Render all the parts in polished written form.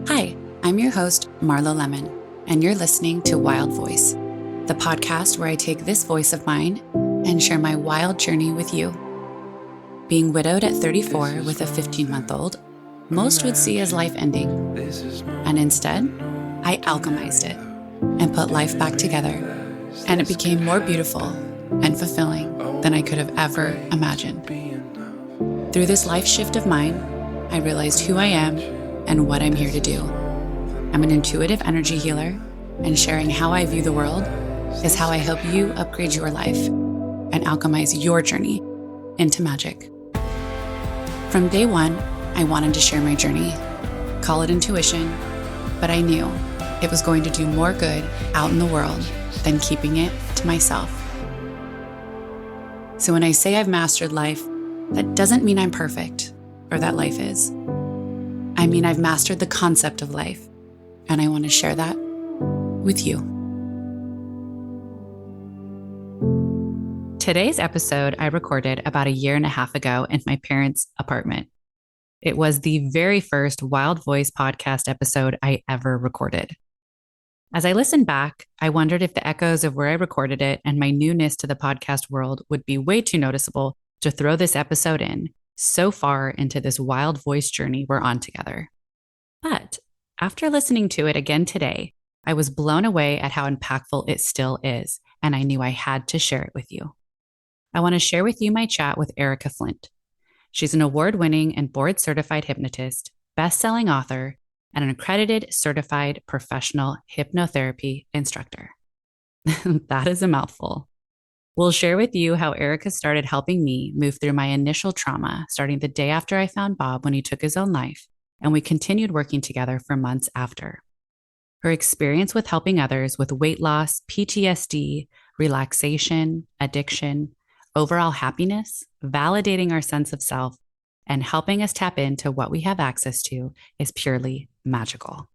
Hi, I'm your host, Marlo Lemon, and you're listening to Wild Voice, the podcast where I take this voice of mine and share my wild journey with you. Being widowed at 34 with a 15-month-old, most would see as life ending. And instead, I alchemized it and put life back together, and it became more beautiful and fulfilling than I could have ever imagined. Through this life shift of mine, I realized who I am and what I'm here to do. I'm an intuitive energy healer, and sharing how I view the world is how I help you upgrade your life and alchemize your journey into magic. From day one, I wanted to share my journey, call it intuition, but I knew it was going to do more good out in the world than keeping it to myself. So when I say I've mastered life, that doesn't mean I'm perfect or that life is. I mean, I've mastered the concept of life, and I want to share that with you. Today's episode I recorded about a year and a half ago in my parents' apartment. It was the very first Wild Voice podcast episode I ever recorded. As I listened back, I wondered if the echoes of where I recorded it and my newness to the podcast world would be way too noticeable to throw this episode in so far into this wild voice journey we're on together. But after listening to it again today, I was blown away at how impactful it still is, and I knew I had to share it with you. I want to share with you my chat with Erika Flint. She's an award-winning and board-certified hypnotist, best-selling author, and an accredited certified professional hypnotherapy instructor. That is a mouthful. We'll share with you how Erika started helping me move through my initial trauma, starting the day after I found Bob when he took his own life, and we continued working together for months after. Her experience with helping others with weight loss, PTSD, relaxation, addiction, overall happiness, validating our sense of self, and helping us tap into what we have access to is purely magical.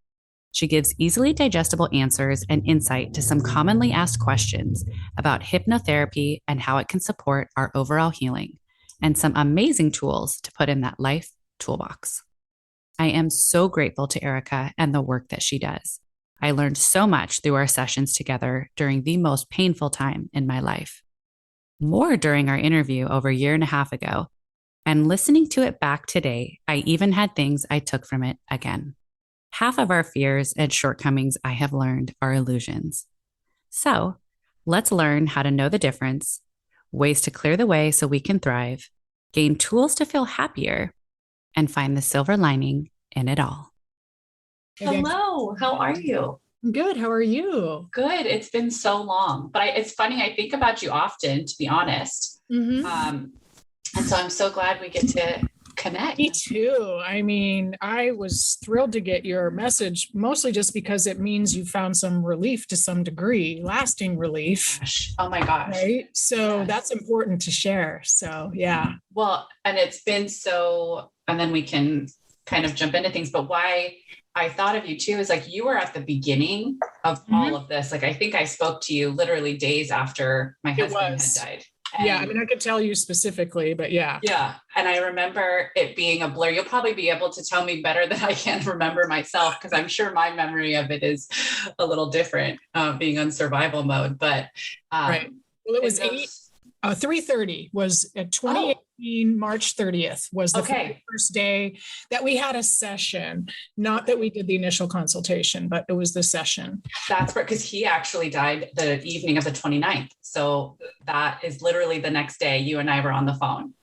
She gives easily digestible answers and insight to some commonly asked questions about hypnotherapy and how it can support our overall healing, and some amazing tools to put in that life toolbox. I am so grateful to Erika and the work that she does. I learned so much through our sessions together during the most painful time in my life. More during our interview over a year and a half ago, and listening to it back today, I even had things I took from it again. Half of our fears and shortcomings, I have learned, are illusions. So let's learn how to know the difference, ways to clear the way so we can thrive, gain tools to feel happier, and find the silver lining in it all. Hello, how are you? Good. How are you? Good. It's been so long, but it's funny. I think about you often, to be honest. Mm-hmm. And so I'm so glad we get to connect. Me too. I mean, I was thrilled to get your message, mostly just because it means you found some relief to some degree, lasting relief. Oh my gosh. Right. So Yes. That's important to share. So, yeah. Well, and it's been so, and then we can kind of jump into things, but why I thought of you too is like, you were at the beginning of all of this. Like, I think I spoke to you literally days after my husband had died. And I mean, I could tell you specifically, but yeah. Yeah. And I remember it being a blur. You'll probably be able to tell me better than I can remember myself, because I'm sure my memory of it is a little different, being on survival mode. But right. Well, it was 3:30 was at 2018, March 30th was the first day that we had a session. Not that we did the initial consultation, but it was the session. That's right, because he actually died the evening of the 29th. So that is literally the next day you and I were on the phone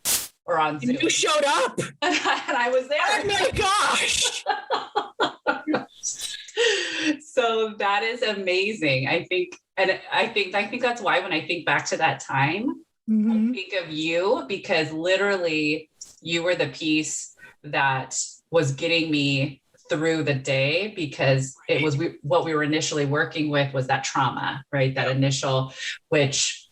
or on Zoom. And you showed up. And I was there. Oh my gosh. So that is amazing. I think that's why when I think back to that time, I think of you, because literally you were the piece that was getting me through the day, because it was what we were initially working with was that trauma, right? That initial, which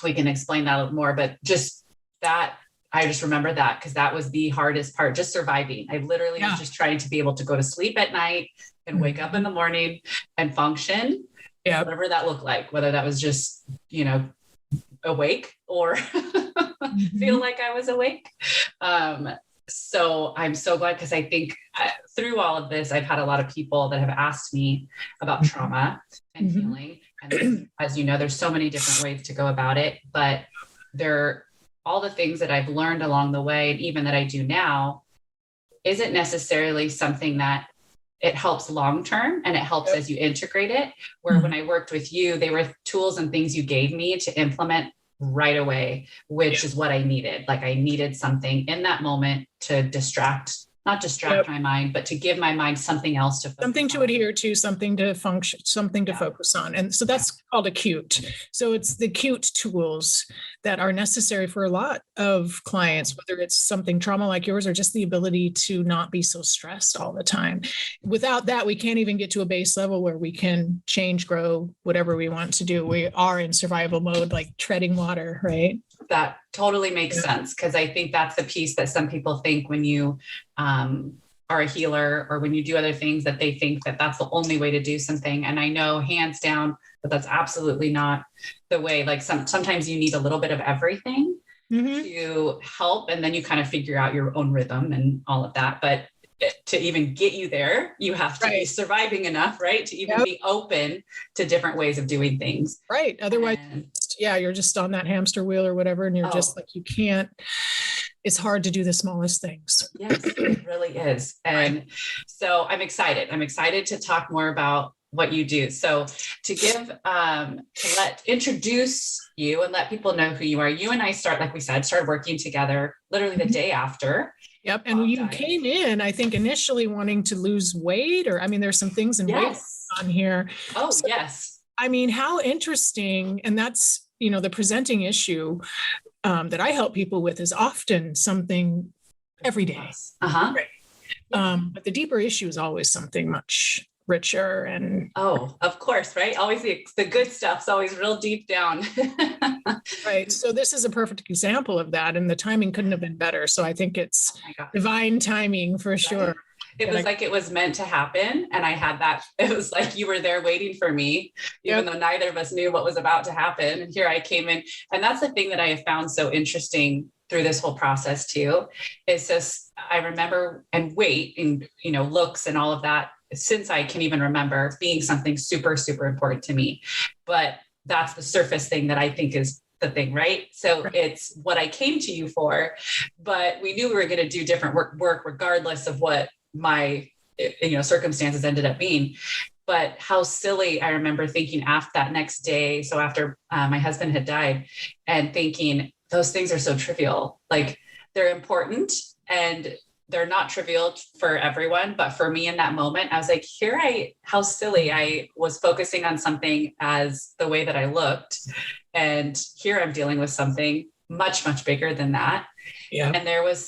we can explain that a little more, but just that, I just remember that because that was the hardest part, just surviving. I literally was just trying to be able to go to sleep at night and wake up in the morning and function, whatever that looked like, whether that was just, awake or feel like I was awake. so I'm so glad, because I think through all of this, I've had a lot of people that have asked me about trauma and healing. And as you know, there's so many different ways to go about it, but all the things that I've learned along the way, and even that I do now, isn't necessarily something that it helps long-term, and it helps as you integrate it. Where when I worked with you, they were tools and things you gave me to implement right away, which is what I needed. Like I needed something in that moment to not distract my mind, but to give my mind something else to focus something to adhere to, something to function, something to focus on. And so that's called acute. So it's the acute tools that are necessary for a lot of clients, whether it's something trauma like yours or just the ability to not be so stressed all the time. Without that, we can't even get to a base level where we can change, grow, whatever we want to do. We are in survival mode, like treading water, right? That totally makes sense, because I think that's the piece that some people think when you are a healer or when you do other things, that they think that that's the only way to do something. And I know hands down that that's absolutely not the way. Like sometimes you need a little bit of everything to help, and then you kind of figure out your own rhythm and all of that. But to even get you there, you have to be surviving enough, right? To even be open to different ways of doing things. Right. Otherwise, you're just on that hamster wheel or whatever. And you're just like, you can't, it's hard to do the smallest things. Yes, it really is. And so I'm excited. I'm excited to talk more about what you do. So to introduce you and let people know who you are. You and I started working together literally the day after. Yep. And you came in, I think, initially wanting to lose weight, or, I mean, there's some things in weight on here. Oh, so, yes. I mean, how interesting. And that's, the presenting issue that I help people with is often something every day. Right. But the deeper issue is always something much richer. And of course, right? Always the good stuff's always real deep down. Right. So this is a perfect example of that. And the timing couldn't have been better. So I think it's divine timing for sure. It was like it was meant to happen. And I had that. It was like you were there waiting for me, even though neither of us knew what was about to happen. And here I came in. And that's the thing that I have found so interesting through this whole process too, is just, I remember, and weight and, looks and all of that, since I can even remember, being something super, super important to me. But that's the surface thing that I think is the thing, right? So it's what I came to you for, but we knew we were going to do different work regardless of what my, circumstances ended up being. But how silly, I remember thinking after that next day. So after my husband had died, and thinking those things are so trivial, like they're important and they're not trivial for everyone. But for me in that moment, I was like, how silly I was focusing on something as the way that I looked. And here I'm dealing with something much, much bigger than that. Yeah. And there was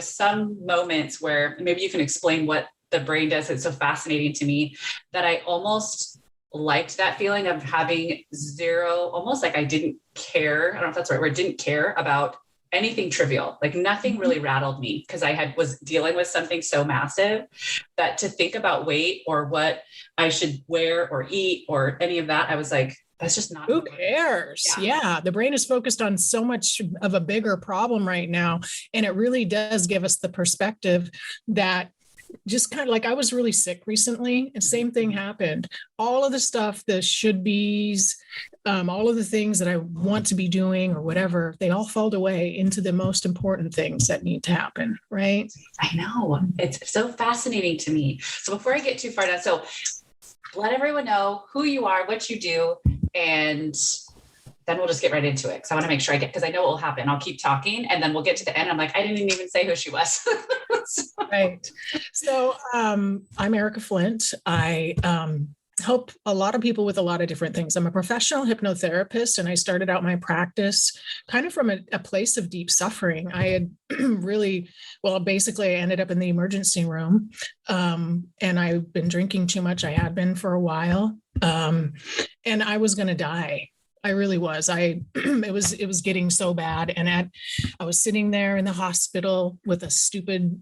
some moments where maybe you can explain what the brain does. It's so fascinating to me that I almost liked that feeling of having zero, almost like I didn't care. I don't know if that's the right word, didn't care about anything trivial. Like nothing really rattled me, because I was dealing with something so massive that to think about weight or what I should wear or eat or any of that, I was like, that's just not. Who cares? Yeah. The brain is focused on so much of a bigger problem right now. And it really does give us the perspective that just kind of like, I was really sick recently and same thing happened. All of the stuff, the should be's, all of the things that I want to be doing or whatever, they all fall away into the most important things that need to happen. Right. I know. It's so fascinating to me. So before I get too far down, so let everyone know who you are, what you do, and then we'll just get right into it. Because I want to make sure because I know what will happen. I'll keep talking and then we'll get to the end. I'm like, I didn't even say who she was. Right. So I'm Erika Flint. I help a lot of people with a lot of different things. I'm a professional hypnotherapist, and I started out my practice kind of from a place of deep suffering. I had basically I ended up in the emergency room, and I've been drinking too much. I had been for a while, and I was going to die. I really was. It was getting so bad. And I was sitting there in the hospital with a stupid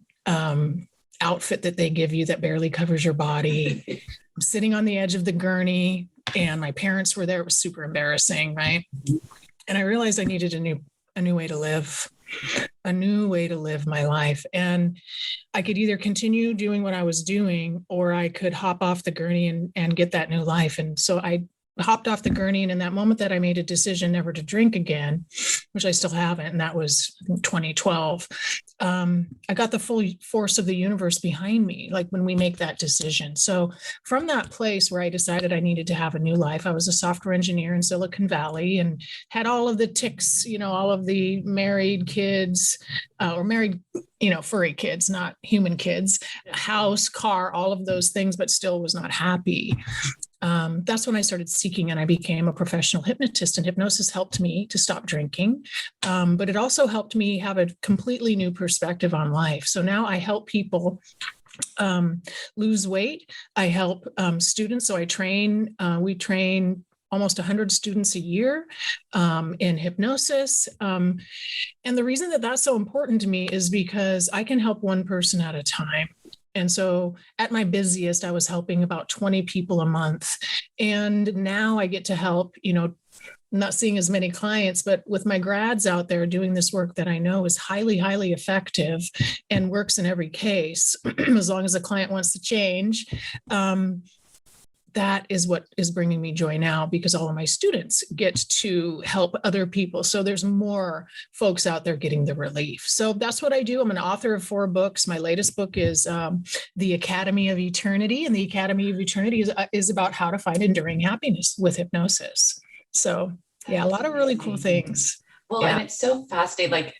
outfit that they give you that barely covers your body. I'm sitting on the edge of the gurney, and my parents were there. It was super embarrassing, right? And I realized I needed a new way to live. a new way to live my life. And I could either continue doing what I was doing, or I could hop off the gurney and get that new life. And so I hopped off the gurney. And in that moment that I made a decision never to drink again, which I still haven't, and that was 2012, I got the full force of the universe behind me, like when we make that decision. So from that place where I decided I needed to have a new life, I was a software engineer in Silicon Valley and had all of the ticks, all of the married kids, or married, furry kids, not human kids, house, car, all of those things, but still was not happy. That's when I started seeking, and I became a professional hypnotist, and hypnosis helped me to stop drinking. But it also helped me have a completely new perspective on life. So now I help people lose weight. I help students. So we train almost 100 students a year in hypnosis. And the reason that that's so important to me is because I can help one person at a time. And so at my busiest, I was helping about 20 people a month. And now I get to help, not seeing as many clients, but with my grads out there doing this work that I know is highly, highly effective and works in every case, as long as the client wants to change. That is what is bringing me joy now, because all of my students get to help other people. So there's more folks out there getting the relief. So that's what I do. I'm an author of 4 books. My latest book is The Academy of Eternity. And The Academy of Eternity is about how to find enduring happiness with hypnosis. So yeah, a lot of really cool things. Well, and it's so fascinating. Like,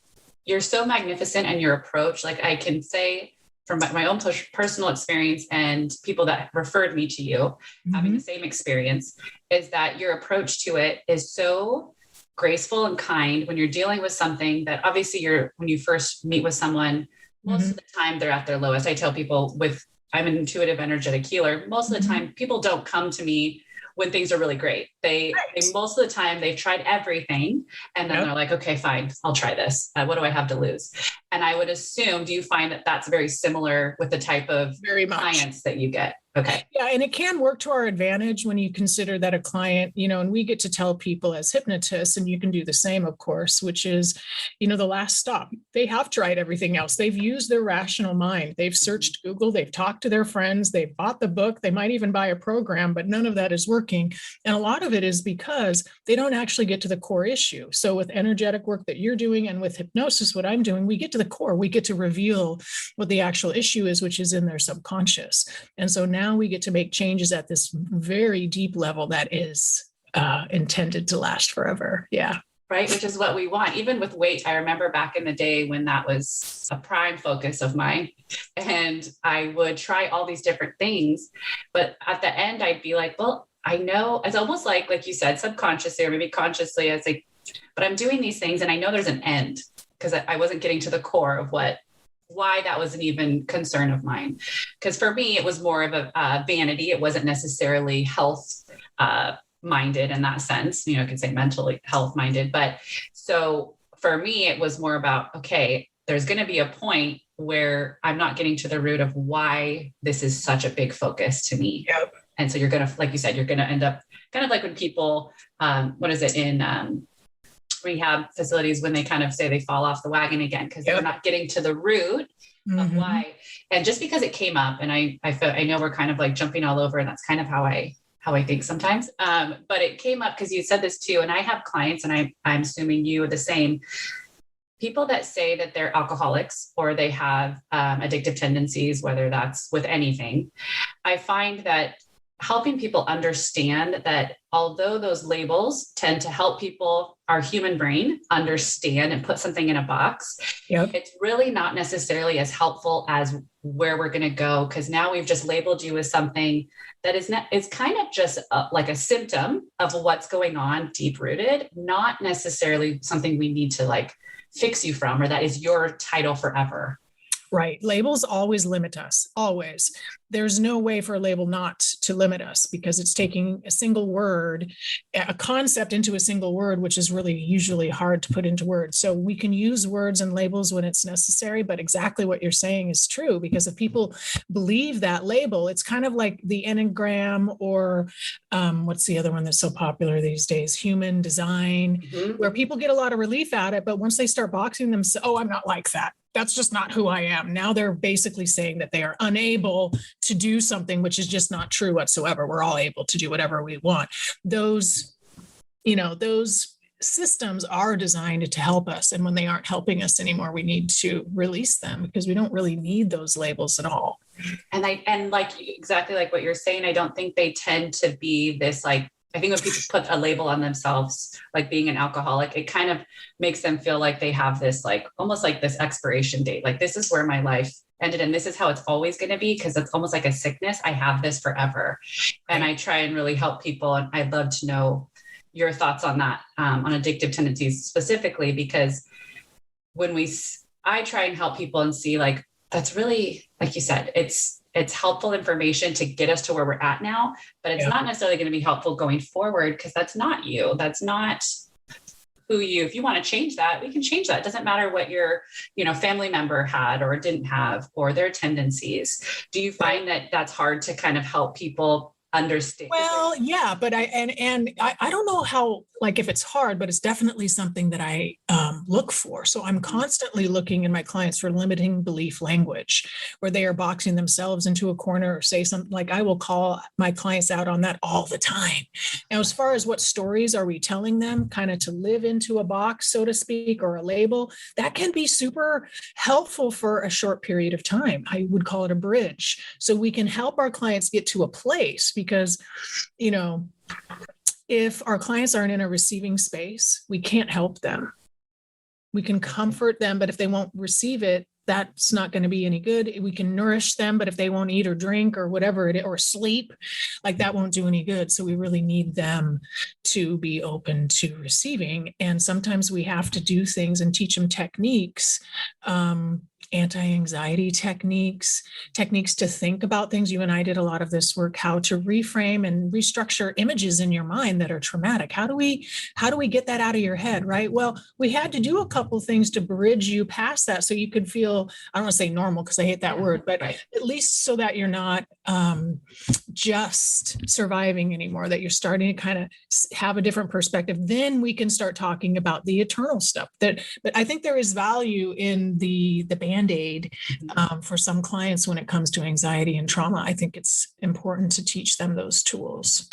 you're so magnificent in your approach. Like, I can say from my own personal experience and people that referred me to you having the same experience, is that your approach to it is so graceful and kind when you're dealing with something that obviously when you first meet with someone, most of the time they're at their lowest. I tell people I'm an intuitive energetic healer. Most of the time people don't come to me when things are really great. They most of the time they've tried everything, and then they're like, okay, fine, I'll try this. What do I have to lose? And I would assume, do you find that that's very similar with the type of clients that you get? Okay. Yeah. And it can work to our advantage when you consider that a client, and we get to tell people as hypnotists, and you can do the same, of course, which is, the last stop. They have tried everything else. They've used their rational mind. They've searched Google. They've talked to their friends. They've bought the book. They might even buy a program, but none of that is working. And a lot of it is because they don't actually get to the core issue. So with energetic work that you're doing, and with hypnosis, what I'm doing, we get to the core. We get to reveal what the actual issue is, which is in their subconscious. And so now we get to make changes at this very deep level that is intended to last forever. Yeah. Right. Which is what we want. Even with weight, I remember back in the day when that was a prime focus of mine, and I would try all these different things. But at the end, I'd be like, well, I know it's almost like you said, subconsciously or maybe consciously, but I'm doing these things and I know there's an end, because I wasn't getting to the core of why that was an even concern of mine. Because for me, it was more of a vanity. It wasn't necessarily health minded in that sense. I could say mentally health minded. But so for me, it was more about, okay, there's going to be a point where I'm not getting to the root of why this is such a big focus to me. Yep. And so you're going to, like you said, you're going to end up kind of like when people, in rehab facilities, when they kind of say they fall off the wagon again, because they're not getting to the root of why. And just because it came up, and I know we're kind of like jumping all over, and that's kind of how I think sometimes. But it came up because you said this too. And I have clients, and I'm assuming you are the same, people that say that they're alcoholics or they have addictive tendencies, whether that's with anything. I find that helping people understand that although those labels tend to help people, our human brain, understand and put something in a box, it's really not necessarily as helpful as where we're going to go. Because now we've just labeled you as something that it's kind of just like a symptom of what's going on deep rooted, not necessarily something we need to like fix you from, or that is your title forever. Right. Labels always limit us, always. There's no way for a label not to limit us because it's taking a single word, a concept into a single word, which is really usually hard to put into words. So we can use words and labels when it's necessary, but exactly what you're saying is true, because if people believe that label, it's kind of like the Enneagram or what's the other one that's so popular these days? Human design, where people get a lot of relief at it, but once they start boxing themselves, oh, I'm not like that. That's just not who I am. Now they're basically saying that they are unable to do something, which is just not true whatsoever. We're all able to do whatever we want. Those systems are designed to help us. And when they aren't helping us anymore, we need to release them because we don't really need those labels at all. And like exactly like what you're saying, I don't think they tend to be this like, I think when people put a label on themselves, like being an alcoholic, it kind of makes them feel like they have this, like almost like this expiration date. Like this is where my life ended and this is how it's always going to be, because it's almost like a sickness. I have this forever. And I try and really help people. And I'd love to know your thoughts on that, on addictive tendencies specifically, because I try and help people and see like, that's really, like you said, it's helpful information to get us to where we're at now, but it's not necessarily going to be helpful going forward because that's not you. That's not who you, if you want to change that, we can change that. It doesn't matter what your, family member had or didn't have, or their tendencies. Do you find that that's hard to kind of help people understand? Well, yeah, but I don't know how, like if it's hard, but it's definitely something that I look for. So I'm constantly looking in my clients for limiting belief language, where they are boxing themselves into a corner or say something like, I will call my clients out on that all the time. Now, as far as what stories are we telling them kind of to live into a box, so to speak, or a label, that can be super helpful for a short period of time. I would call it a bridge. So we can help our clients get to a place because, if our clients aren't in a receiving space, we can't help them. We can comfort them, but if they won't receive it, that's not going to be any good. We can nourish them, but if they won't eat or drink or whatever it is, or sleep, like that won't do any good. So we really need them to be open to receiving. And sometimes we have to do things and teach them techniques, anti-anxiety techniques to think about things. You and I did a lot of this work, how to reframe and restructure images in your mind that are traumatic. How do we get that out of your head, right? Well, we had to do a couple things to bridge you past that so you could feel, I don't want to say normal because I hate that word, but at least so that you're not just surviving anymore, that you're starting to kind of have a different perspective. Then we can start talking about the eternal stuff. But I think there is value in the Band-Aid for some clients when it comes to anxiety and trauma. I think it's important to teach them those tools.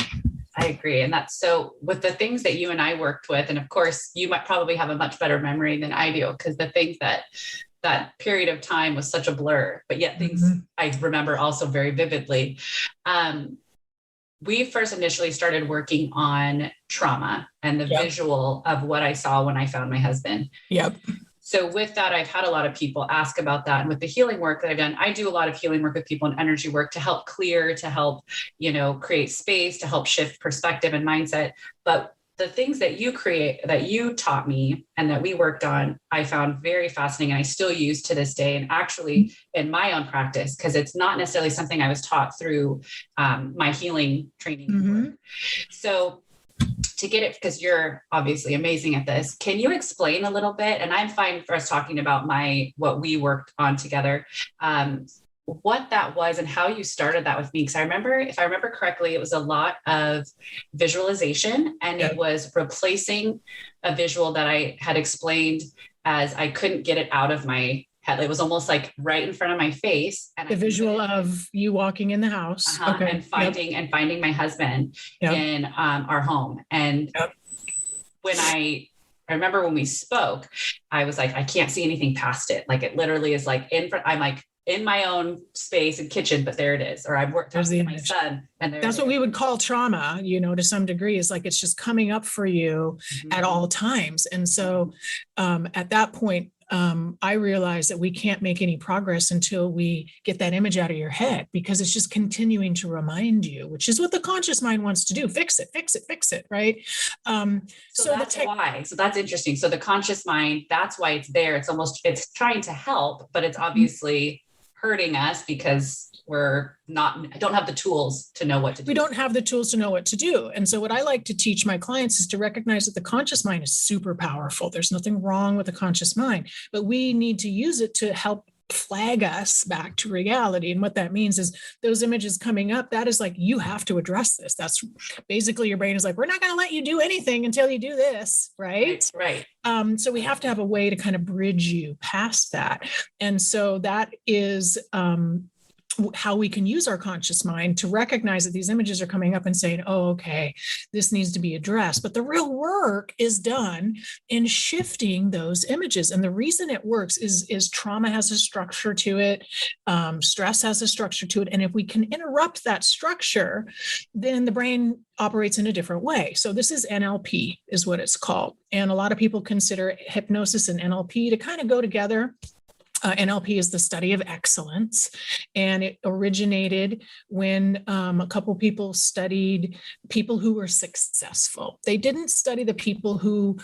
I agree. And that's so with the things that you and I worked with, and of course you might probably have a much better memory than I do, because the things that period of time was such a blur, but yet things I remember also very vividly. We first initially started working on trauma and the visual of what I saw when I found my husband. Yep. So with that, I've had a lot of people ask about that. And with the healing work that I've done, I do a lot of healing work with people and energy work to help clear, to help, create space, to help shift perspective and mindset. But the things that you taught me and that we worked on, I found very fascinating and I still use to this day. And actually in my own practice, because it's not necessarily something I was taught through my healing training work. So to get it, because you're obviously amazing at this, can you explain a little bit? And I'm fine for us talking about what we worked on together, what that was and how you started that with me. Because if I remember correctly, it was a lot of visualization and it was replacing a visual that I had explained as I couldn't get it out of my head. It was almost like right in front of my face. And the visual of you walking in the house and finding my husband in our home. And when I remember when we spoke, I was like, I can't see anything past it. Like it literally is like in front, I'm like in my own space and kitchen, but there it is. Or I've worked with my son. And that's what we would call trauma, to some degree, is like, it's just coming up for you at all times. And so at that point, I realized that we can't make any progress until we get that image out of your head, because it's just continuing to remind you, which is what the conscious mind wants to do. Fix it, fix it, fix it. Right. So that's why. So that's interesting. So the conscious mind, that's why it's there. It's trying to help, but it's obviously hurting us because I don't have the tools to know what to do. We don't have the tools to know what to do. And so what I like to teach my clients is to recognize that the conscious mind is super powerful. There's nothing wrong with the conscious mind, but we need to use it to help flag us back to reality. And what that means is those images coming up, that is like, you have to address this. That's basically your brain is like, we're not going to let you do anything until you do this. Right. Right. So we have to have a way to kind of bridge you past that. And so that is, how we can use our conscious mind to recognize that these images are coming up and saying, oh, okay, this needs to be addressed. But the real work is done in shifting those images. And the reason it works is trauma has a structure to it. Stress has a structure to it. And if we can interrupt that structure, then the brain operates in a different way. So this is NLP is what it's called. And a lot of people consider hypnosis and NLP to kind of go together. NLP is the study of excellence, and it originated when a couple people studied people who were successful. They didn't study the people who,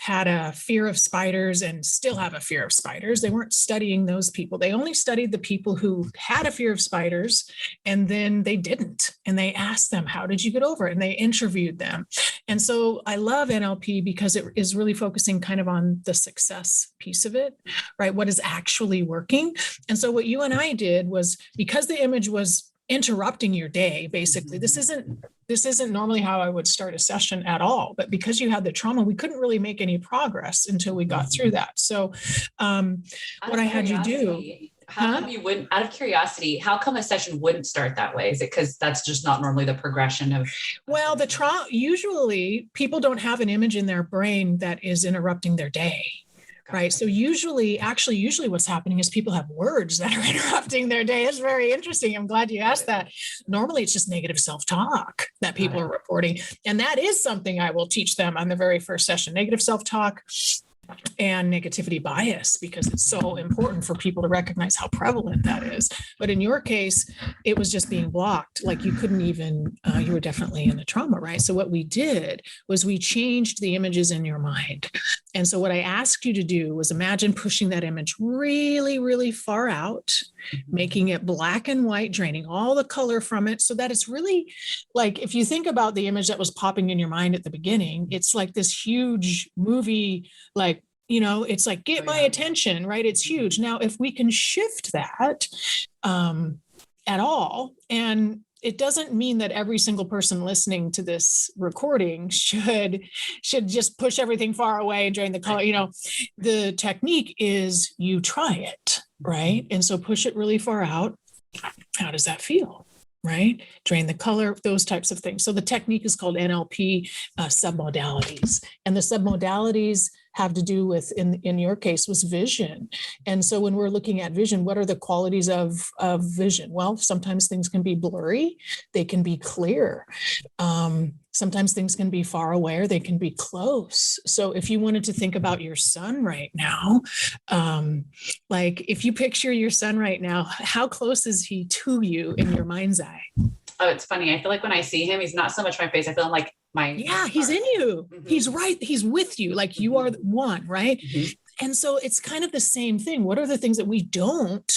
had a fear of spiders and still have a fear of spiders. They weren't studying those people. They only studied the people who had a fear of spiders and then they didn't. And they asked them, how did you get over it? And they interviewed them. And so I love NLP because it is really focusing kind of on the success piece of it, right? What is actually working. And so what you and I did was, because the image was interrupting your day, basically, this isn't normally how I would start a session at all, but because you had the trauma, we couldn't really make any progress until we got through that. So what I had you do, how come you wouldn't, out of curiosity, how come a session wouldn't start that way? Is it because that's just not normally the progression of? Well, the trauma, usually people don't have an image in their brain that is interrupting their day. Right. So usually what's happening is people have words that are interrupting their day. It's very interesting. I'm glad you asked that. Normally it's just negative self-talk that people are reporting. And that is something I will teach them on the very first session, negative self-talk and negativity bias, because it's so important for people to recognize how prevalent that is. But in your case, it was just being blocked. Like you couldn't even, you were definitely in the trauma, right? So what we did was we changed the images in your mind. And so what I asked you to do was imagine pushing that image really, really far out, making it black and white, draining all the color from it so that it's really like, if you think about the image that was popping in your mind at the beginning, it's like this huge movie, like, it's like, get my attention, right? It's huge. Now, if we can shift that at all, and it doesn't mean that every single person listening to this recording should just push everything far away and drain the color. The technique is you try it, right? And so push it really far out. How does that feel? Right? Drain the color, those types of things. So the technique is called NLP submodalities. And the submodalities have to do with, in your case, was vision. And so when we're looking at vision, what are the qualities of vision? Well, sometimes things can be blurry. They can be clear. Sometimes things can be far away or they can be close. So if you wanted to think about your son right now, like if you picture your son right now, how close is he to you in your mind's eye? Oh, it's funny. I feel like when I see him, he's not so much my face. I feel like he's in you. Mm-hmm. He's right. He's with you. Like you are one, right? Mm-hmm. And so it's kind of the same thing. What are the things that we don't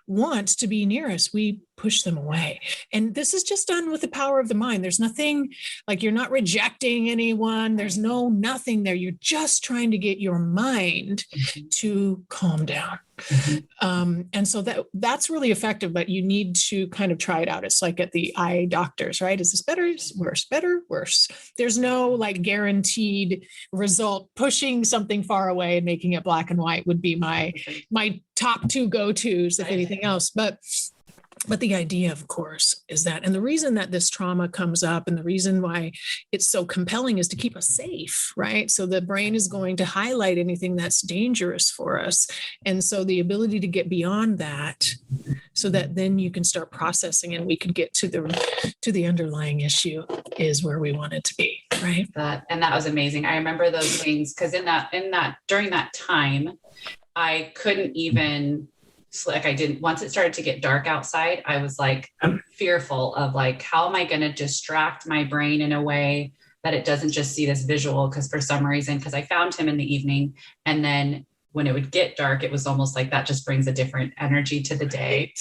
want to be near us? We push them away. And this is just done with the power of the mind. There's nothing like you're not rejecting anyone. There's nothing there. You're just trying to get your mind to calm down. And so that's really effective, but you need to kind of try it out. It's like at the eye doctors, right? Is this better? Is worse? Better? Worse? There's no like guaranteed result. Pushing something far away and making it black and white would be my top two go-tos, if anything else. But the idea, of course, is that, and the reason that this trauma comes up and the reason why it's so compelling is to keep us safe, right? So the brain is going to highlight anything that's dangerous for us. And so the ability to get beyond that so that then you can start processing and we can get to the underlying issue is where we want it to be. Right. And that was amazing. I remember those things because during that time, I couldn't even, like I didn't, once it started to get dark outside, I was like fearful of like, how am I going to distract my brain in a way that it doesn't just see this visual? Because for some reason, because I found him in the evening, and then when it would get dark, it was almost like that just brings a different energy to the day.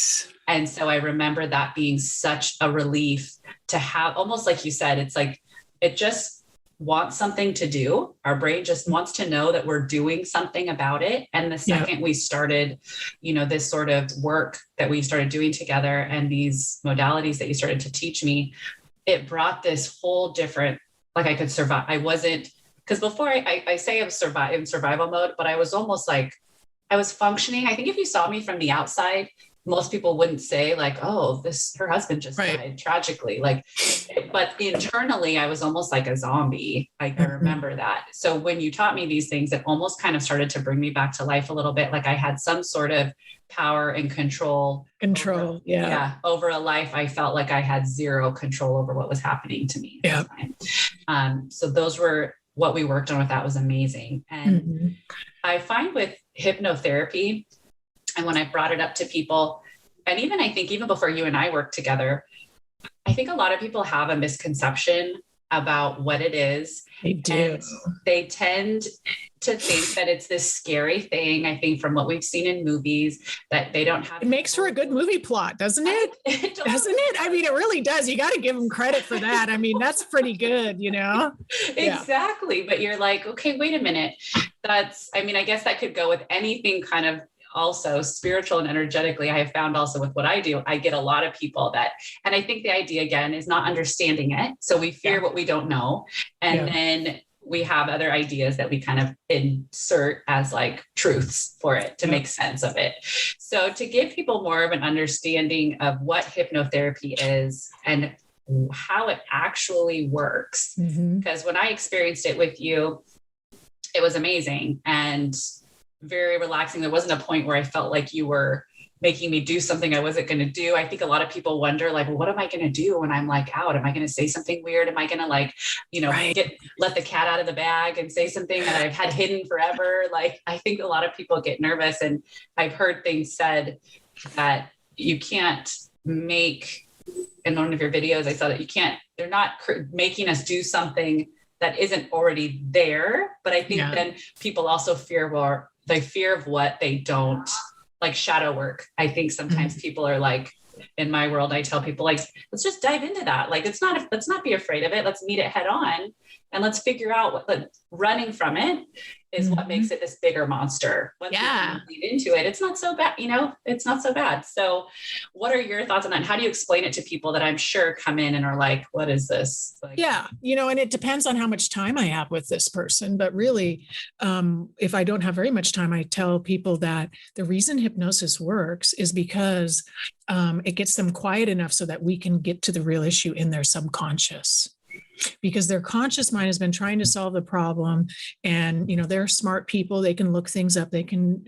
And so I remember that being such a relief to have, almost like you said, it's like, it just wants something to do. Our brain just wants to know that we're doing something about it. And the second we started, this sort of work that we started doing together and these modalities that you started to teach me, it brought this whole different, like I could survive. I wasn't, because before I say I was in survival mode, but I was almost like, I was functioning. I think if you saw me from the outside, most people wouldn't say like, oh, her husband just died tragically. Like, but internally I was almost like a zombie. I remember that. So when you taught me these things, it almost kind of started to bring me back to life a little bit. Like I had some sort of power and control over a life. I felt like I had zero control over what was happening to me at the time. So those were what we worked on with. That was amazing. And I find with hypnotherapy, and when I brought it up to people, and even I think even before you and I worked together, I think a lot of people have a misconception about what it is. They do. And they tend to think that it's this scary thing. I think from what we've seen in movies, that they don't have. It makes for a good movie plot, doesn't it? Doesn't it? I mean, it really does. You got to give them credit for that. I mean, that's pretty good, Exactly. But you're like, okay, wait a minute. I guess that could go with anything kind of also spiritual and energetically. I have found also with what I do, I get a lot of people that, and I think the idea again is not understanding it. So we fear what we don't know. And then we have other ideas that we kind of insert as like truths for it to make sense of it. So to give people more of an understanding of what hypnotherapy is and how it actually works, because when I experienced it with you, it was amazing and very relaxing. There wasn't a point where I felt like you were making me do something I wasn't going to do. I think a lot of people wonder, like, well, what am I going to do when I'm like out? Am I going to say something weird? Am I going to like, let the cat out of the bag and say something that I've had hidden forever? Like, I think a lot of people get nervous, and I've heard things said that you can't make, in one of your videos, I saw that they're not making us do something that isn't already there. But I think then people also fear of what they don't, like shadow work. I think sometimes people are like, in my world, I tell people like, let's just dive into that. Like, let's not be afraid of it. Let's meet it head on. And let's figure out what running from it is what makes it this bigger monster. Once you lead into it, it's not so bad, it's not so bad. So what are your thoughts on that? And how do you explain it to people that I'm sure come in and are like, what is this? Like, and it depends on how much time I have with this person. But really, if I don't have very much time, I tell people that the reason hypnosis works is because it gets them quiet enough so that we can get to the real issue in their subconscious. Because their conscious mind has been trying to solve the problem, and they're smart people, they can look things up, they can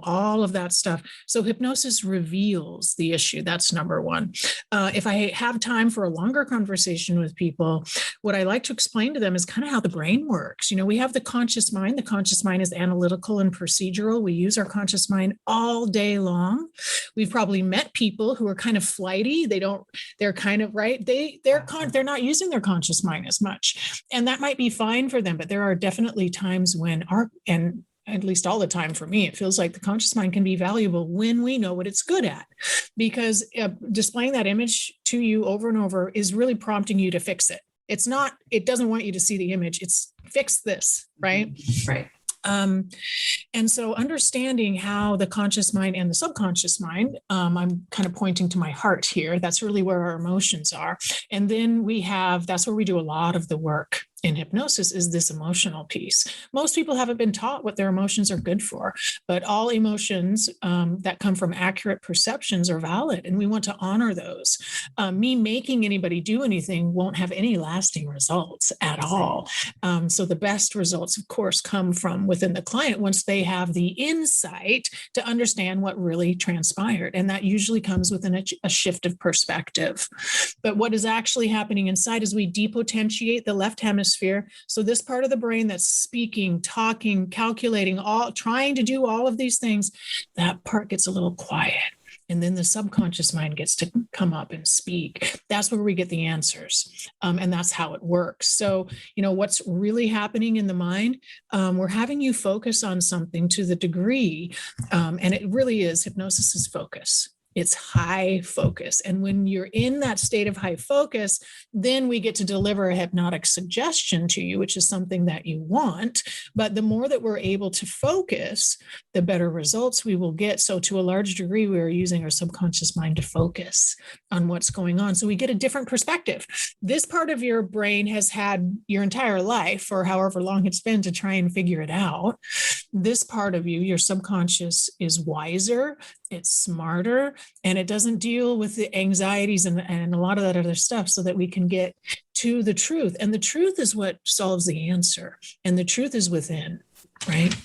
all of that stuff. So hypnosis reveals the issue. That's number one. If I have time for a longer conversation with people, what I like to explain to them is kind of how the brain works. We have the conscious mind. The conscious mind is analytical and procedural. We use our conscious mind all day long. We've probably met people who are kind of flighty. They're kind of they're not using their conscious mind as much. And that might be fine for them, but there are definitely times when and at least all the time for me, it feels like the conscious mind can be valuable when we know what it's good at, because displaying that image to you over and over is really prompting you to fix it. It doesn't want you to see the image. It's fix this, right? Right. And so understanding how the conscious mind and the subconscious mind, I'm kind of pointing to my heart here. That's really where our emotions are. And then that's where we do a lot of the work in hypnosis, is this emotional piece. Most people haven't been taught what their emotions are good for, but all emotions that come from accurate perceptions are valid, and we want to honor those. Me making anybody do anything won't have any lasting results at all. So the best results, of course, come from within the client once they have the insight to understand what really transpired. And that usually comes within a shift of perspective. But what is actually happening inside is we depotentiate the left hemisphere hemisphere. So this part of the brain that's speaking, talking, calculating, trying to do all of these things, that part gets a little quiet. And then the subconscious mind gets to come up and speak. That's where we get the answers. And that's how it works. So, what's really happening in the mind, we're having you focus on something to the degree, and it really is, hypnosis is focus. It's high focus. And when you're in that state of high focus, then we get to deliver a hypnotic suggestion to you, which is something that you want. But the more that we're able to focus, the better results we will get. So to a large degree, we are using our subconscious mind to focus on what's going on. So we get a different perspective. This part of your brain has had your entire life, or however long it's been, to try and figure it out. This part of you, your subconscious, is wiser, it's smarter, and it doesn't deal with the anxieties and a lot of that other stuff, so that we can get to the truth. And the truth is what solves the answer. And the truth is within, right?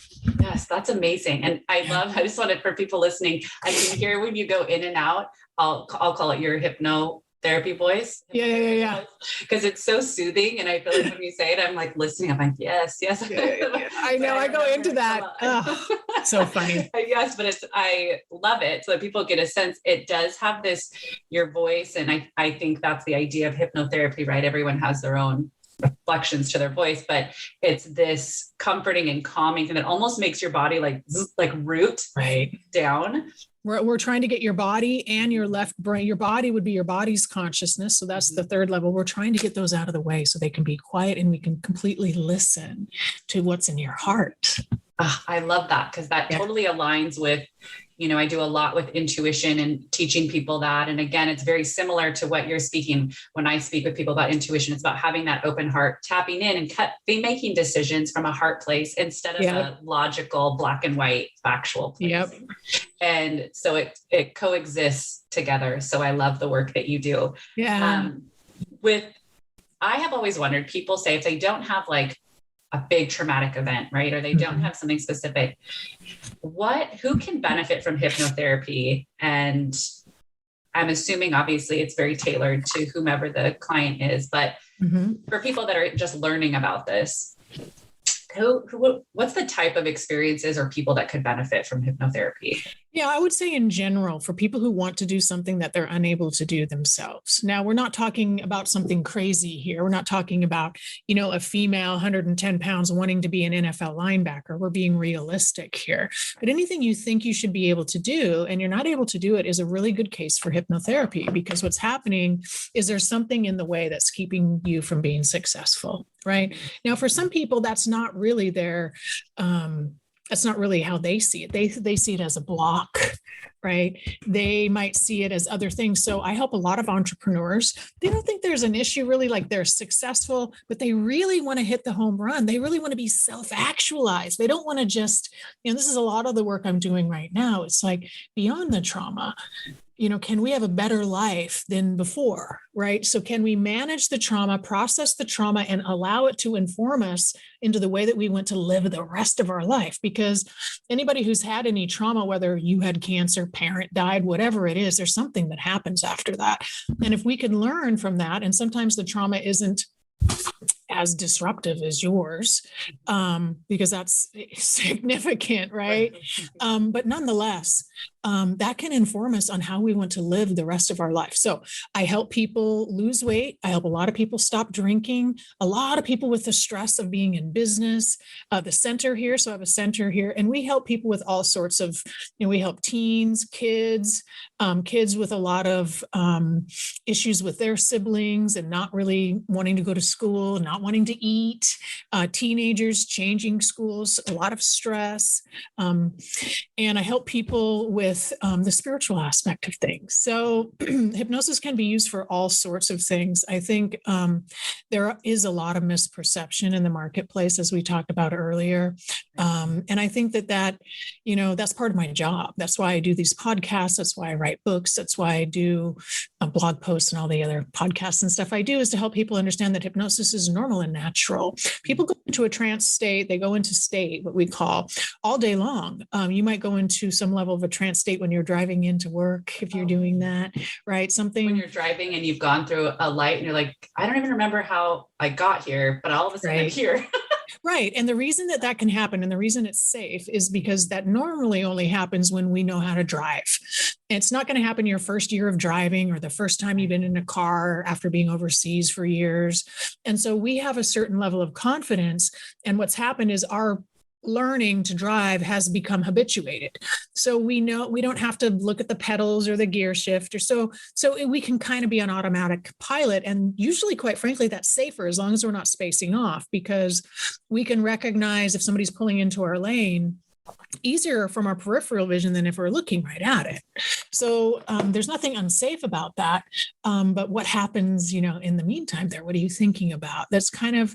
Yes, that's amazing. And I just wanted, for people listening, I can hear when you go in and out, I'll call it your hypnotherapy voice. Yeah. Because it's so soothing. And I feel like when you say it, I'm like listening. I'm like, yes. Yeah. I know. I go into that. So funny. Yes, but I love it. So that people get a sense. It does have this, your voice. And I think that's the idea of hypnotherapy, right? Everyone has their own reflections to their voice, but it's this comforting and calming thing that almost makes your body like root right down. We're trying to get your body and your left brain. Your body would be your body's consciousness. So that's the third level. We're trying to get those out of the way so they can be quiet and we can completely listen to what's in your heart. I love that, because that totally aligns with, I do a lot with intuition and teaching people that. And again, it's very similar to what you're speaking. When I speak with people about intuition, it's about having that open heart, tapping in and making decisions from a heart place instead of a logical, black and white, factual place. Yep. And so it coexists together. So I love the work that you do. Yeah. I have always wondered, people say if they don't have like a big traumatic event, right? Or they don't have something specific, who can benefit from hypnotherapy? And I'm assuming obviously it's very tailored to whomever the client is, but for people that are just learning about this, what's the type of experiences or people that could benefit from hypnotherapy? Yeah, I would say in general, for people who want to do something that they're unable to do themselves. Now, we're not talking about something crazy here. We're not talking about, a female 110 pounds wanting to be an NFL linebacker. We're being realistic here. But anything you think you should be able to do and you're not able to do it is a really good case for hypnotherapy, because what's happening is there's something in the way that's keeping you from being successful, right? Now, for some people, that's not really that's not really how they see it. They see it as a block, right? They might see it as other things. So I help a lot of entrepreneurs. They don't think there's an issue really, like they're successful, but they really want to hit the home run. They really want to be self-actualized. They don't want to just, this is a lot of the work I'm doing right now. It's like beyond the trauma. Can we have a better life than before, right? So can we manage the trauma, process the trauma, and allow it to inform us into the way that we want to live the rest of our life? Because anybody who's had any trauma, whether you had cancer, parent died, whatever it is, there's something that happens after that. And if we can learn from that, and sometimes the trauma isn't as disruptive as yours, because that's significant, right? But nonetheless, that can inform us on how we want to live the rest of our life. So I help people lose weight. I help a lot of people stop drinking, a lot of people with the stress of being in business, the center here. So I have a center here, and we help people with all sorts of, we help teens, kids with a lot of issues with their siblings and not really wanting to go to school, not wanting to eat, teenagers changing schools, a lot of stress. And I help people with the spiritual aspect of things. So hypnosis can be used for all sorts of things. I think there is a lot of misperception in the marketplace, as we talked about earlier. And I think that that's part of my job. That's why I do these podcasts. That's why I write books. That's why I do blog posts and all the other podcasts and stuff I do, is to help people understand that hypnosis is normal and natural. People go into a trance state. They go into state, what we call, all day long. You might go into some level of a trance state when you're driving into work, if you're doing that, right? Something when you're driving and you've gone through a light and you're like, I don't even remember how I got here, but all of a sudden I'm here. Right. And the reason that that can happen and the reason it's safe is because that normally only happens when we know how to drive. It's not going to happen your first year of driving or the first time you've been in a car after being overseas for years. And so we have a certain level of confidence. And what's happened is our learning to drive has become habituated. So we know we don't have to look at the pedals or the gear shift or so we can kind of be on automatic pilot. And usually, quite frankly, that's safer as long as we're not spacing off, because we can recognize if somebody's pulling into our lane easier from our peripheral vision than if we're looking right at it. So there's nothing unsafe about that. But what happens, in the meantime there, what are you thinking about? That's kind of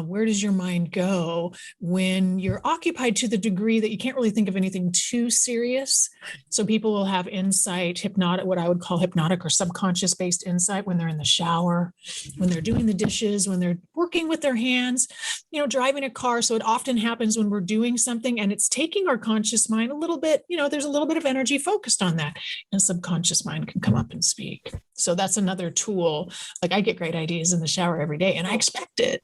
where does your mind go when you're occupied to the degree that you can't really think of anything too serious. So people will have insight, hypnotic, what I would call hypnotic or subconscious based insight when they're in the shower, when they're doing the dishes, when they're working with their hands, driving a car. So it often happens when we're doing something and it's taking our conscious mind a little bit, there's a little bit of energy focused on that, and subconscious mind can come up and speak. So that's another tool. Like I get great ideas in the shower every day and I expect it.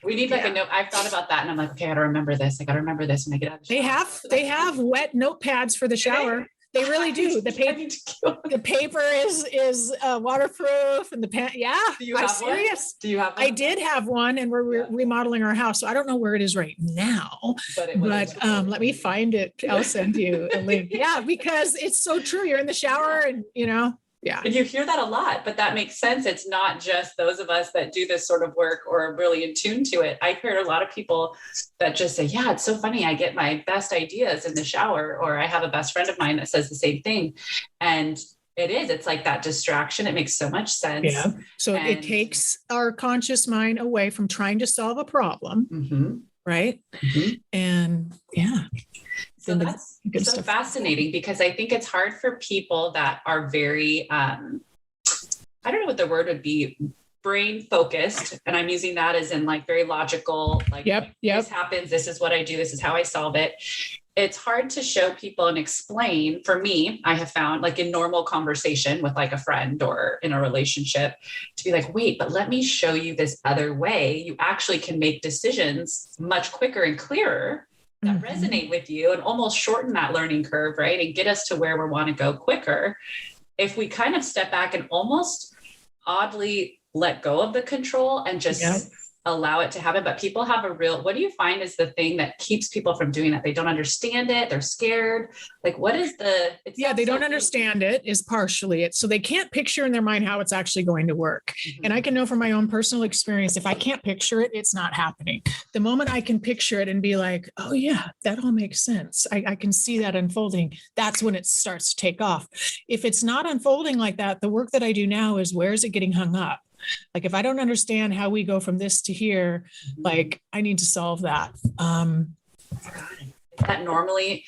We need like a note. I've thought about that and I'm like, okay, I gotta remember this. I gotta remember this when I get out of the shower. They have wet notepads for the shower. They really do. The paper is waterproof, and the pen. Yeah, I'm serious. Do you have one? I did have one, and we're remodeling our house, so I don't know where it is right now. But let me find it. I'll send you a link. Yeah, because it's so true. You're in the shower, and Yeah. And you hear that a lot, but that makes sense. It's not just those of us that do this sort of work or are really in tune to it. I hear a lot of people that just say, yeah, it's so funny. I get my best ideas in the shower, or I have a best friend of mine that says the same thing. And it's like that distraction. It makes so much sense. Yeah. So it takes our conscious mind away from trying to solve a problem. Mm-hmm. Right. Mm-hmm. And yeah. So that's so fascinating, because I think it's hard for people that are very, I don't know what the word would be, brain focused. And I'm using that as in like very logical, like this happens, this is what I do, this is how I solve it. It's hard to show people and explain. For me, I have found, like in normal conversation with like a friend or in a relationship, to be like, wait, but let me show you this other way. You actually can make decisions much quicker and clearer that resonate with you, and almost shorten that learning curve, right? And get us to where we want to go quicker. If we kind of step back and almost oddly let go of the control and just allow it to happen. But people have what do you find is the thing that keeps people from doing that? They don't understand it. They're scared. Like, what is they don't understand it is partially it. So they can't picture in their mind how it's actually going to work. Mm-hmm. And I can know from my own personal experience, if I can't picture it, it's not happening. The moment I can picture it and be like, oh yeah, that all makes sense. I can see that unfolding. That's when it starts to take off. If it's not unfolding like that, the work that I do now is, where is it getting hung up? Like, if I don't understand how we go from this to here, like I need to solve that. That normally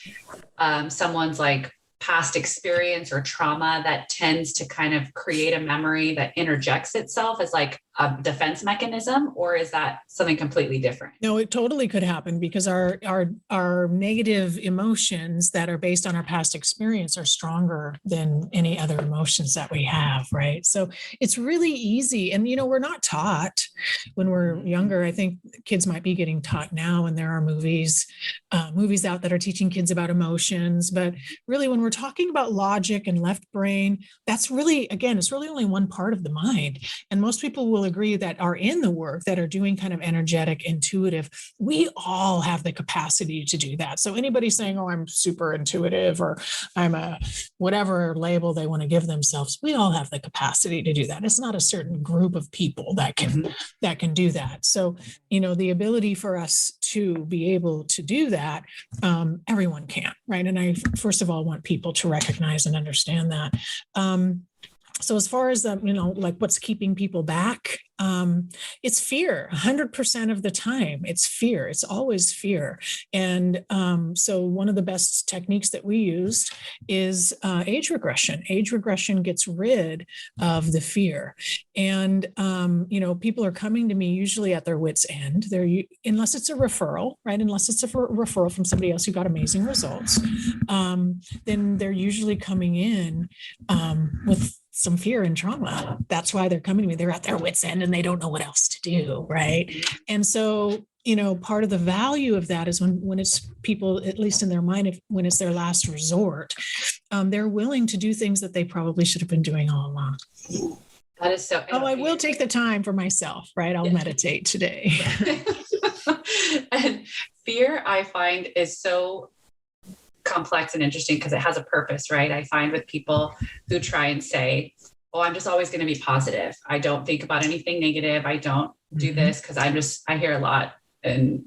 someone's like past experience or trauma that tends to kind of create a memory that interjects itself as like a defense mechanism, or is that something completely different? No, it totally could happen, because our negative emotions that are based on our past experience are stronger than any other emotions that we have, right? So it's really easy. And, we're not taught when we're younger. I think kids might be getting taught now, and there are movies out that are teaching kids about emotions. But really, when we're talking about logic and left brain, that's really, again, it's really only one part of the mind. And most people will agree that are in the work, that are doing kind of energetic, intuitive, we all have the capacity to do that. So anybody saying, oh, I'm super intuitive, or I'm a whatever label they want to give themselves, we all have the capacity to do that. It's not a certain group of people that can do that. So, the ability for us to be able to do that, everyone can, right? And I, first of all, want people to recognize and understand that. So as far as like what's keeping people back, it's fear. 100% of the time, it's fear. It's always fear. And so one of the best techniques that we used is age regression. Age regression gets rid of the fear. And people are coming to me usually at their wits' end. Unless it's a referral, right? Unless it's a referral from somebody else who got amazing results, then they're usually coming in with some fear and trauma. That's why they're coming to me. They're at their wits' end and they don't know what else to do, right? And so, part of the value of that is when it's people, at least in their mind, when it's their last resort, they're willing to do things that they probably should have been doing all along. That is so. I will take the time for myself, right? I'll meditate today. And fear, I find, is so complex and interesting because it has a purpose, right? I find with people who try and say, oh, I'm just always going to be positive. I don't think about anything negative. I don't do this because I hear a lot and,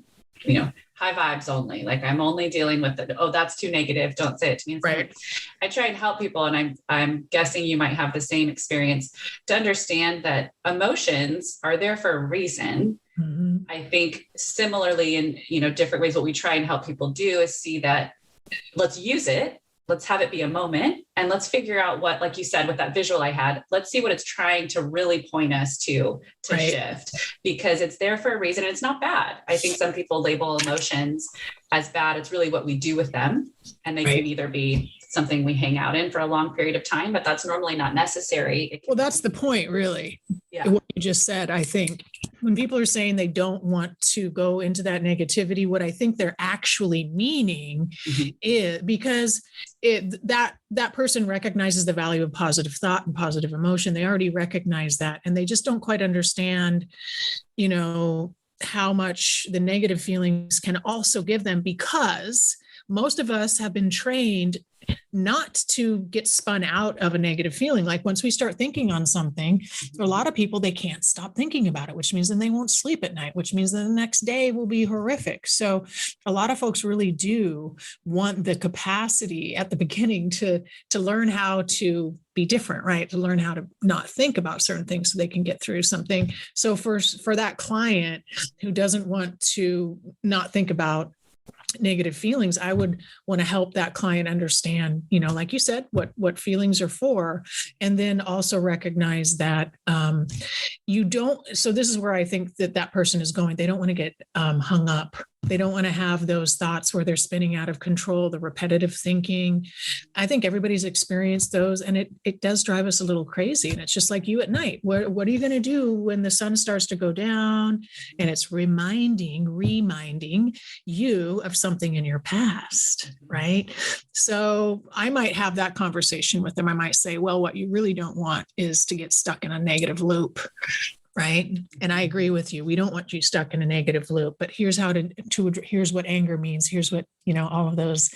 high vibes only. Like I'm only dealing with it. Oh, that's too negative. Don't say it to me. Right. I try and help people. And I'm guessing you might have the same experience to understand that emotions are there for a reason. Mm-hmm. I think similarly in, different ways, what we try and help people do is see that let's use it. Let's have it be a moment and let's figure out what, like you said, with that visual I had, let's see what it's trying to really point us to right. shift, because it's there for a reason. And it's not bad. I think some people label emotions as bad. It's really what we do with them. And they right. can either be something we hang out in for a long period of time, but that's normally not necessary. Well, that's the point, really. Yeah. What you just said, I think when people are saying they don't want to go into that negativity, what I think they're actually meaning mm-hmm. is because that person recognizes the value of positive thought and positive emotion. They already recognize that, and they just don't quite understand, how much the negative feelings can also give them, because most of us have been trained not to get spun out of a negative feeling. Like once we start thinking on something, for a lot of people, they can't stop thinking about it, which means then they won't sleep at night, which means that the next day will be horrific. So a lot of folks really do want the capacity at the beginning to learn how to be different, right? To learn how to not think about certain things so they can get through something. So for that client who doesn't want to not think about negative feelings, I would want to help that client understand, like you said, what feelings are for, and then also recognize that you don't. So this is where I think that person is going. They don't want to get hung up. They don't want to have those thoughts where they're spinning out of control, the repetitive thinking. I think everybody's experienced those, and it does drive us a little crazy. And it's just like you at night. What are you going to do when the sun starts to go down and it's reminding you of something in your past, right? So I might have that conversation with them. I might say, well, what you really don't want is to get stuck in a negative loop. Right. And I agree with you. We don't want you stuck in a negative loop, but here's how here's what anger means. Here's what, all of those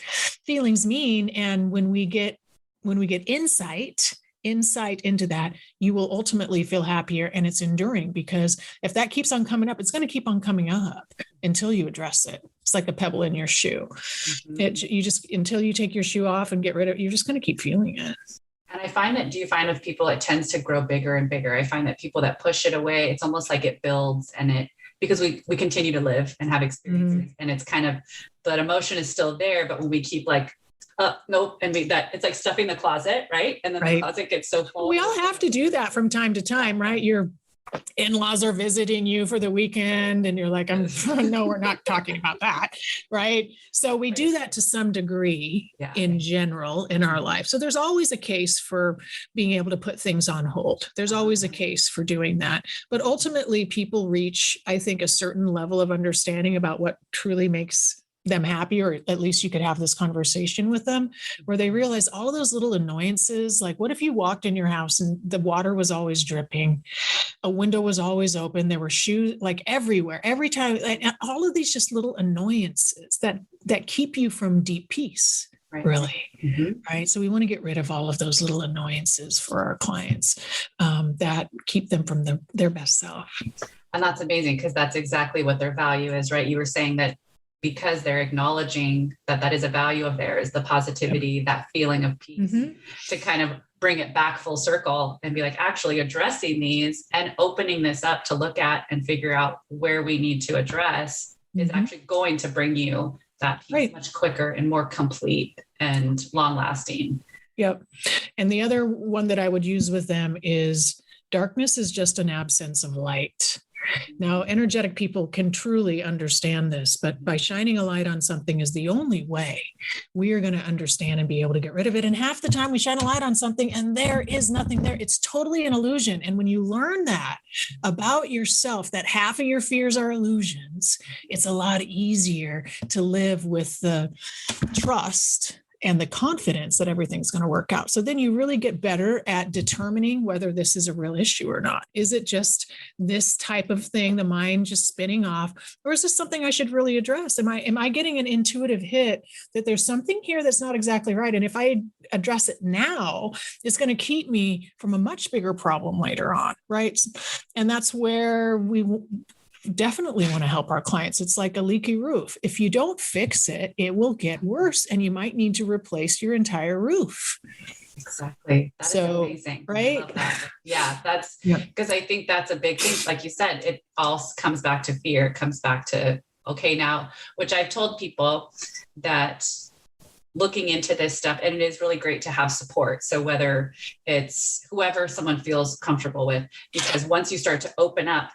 feelings mean. And when we get insight into that, you will ultimately feel happier, and it's enduring, because if that keeps on coming up, it's going to keep on coming up until you address it. It's like a pebble in your shoe. Mm-hmm. Until you take your shoe off and get rid of it, you're just going to keep feeling it. And I find that, do you find with people, it tends to grow bigger and bigger? I find that people that push it away, it's almost like it builds, and because we continue to live and have experiences, mm-hmm. and it's kind of, that emotion is still there, but when we keep like, nope. And it's like stuffing the closet, right? And then right. the closet gets so full. We all have to do that from time to time, right? Your in-laws are visiting you for the weekend and you're like, no, we're not talking about that. Right. So we do that to some degree in general in our life. So there's always a case for being able to put things on hold. There's always a case for doing that. But ultimately people reach, I think, a certain level of understanding about what truly makes them happy, or at least you could have this conversation with them where they realize all of those little annoyances. Like, what if you walked in your house and the water was always dripping, a window was always open, there were shoes like everywhere, every time, and all of these just little annoyances that keep you from deep peace. Right. Really. Mm-hmm. Right. So we want to get rid of all of those little annoyances for our clients that keep them from their best self. And that's amazing, because that's exactly what their value is, right? You were saying that because they're acknowledging that that is a value of theirs, the positivity, that feeling of peace, to kind of bring it back full circle and be like, actually addressing these and opening this up to look at and figure out where we need to address is actually going to bring you that peace much quicker and more complete and long lasting. Yep. And the other one that I would use with them is darkness is just an absence of light. Now, energetic people can truly understand this, but by shining a light on something is the only way we are going to understand and be able to get rid of it. And half the time we shine a light on something and there is nothing there. It's totally an illusion. And when you learn that about yourself, that half of your fears are illusions, it's a lot easier to live with the trust and the confidence that everything's going to work out. So then you really get better at determining whether this is a real issue or not. Is it just this type of thing, the mind just spinning off, or is this something I should really address? Am I getting an intuitive hit that there's something here that's not exactly right? And if I address it now, it's going to keep me from a much bigger problem later on, right? And that's where we definitely want to help our clients. It's like a leaky roof. If you don't fix it, it will get worse and you might need to replace your entire roof. Exactly. That is amazing. Right? I love that. Yeah, that's because I think that's a big thing. Like you said, it all comes back to fear. It comes back to, okay, now, which I've told people that looking into this stuff, and it is really great to have support. So whether it's whoever someone feels comfortable with, because once you start to open up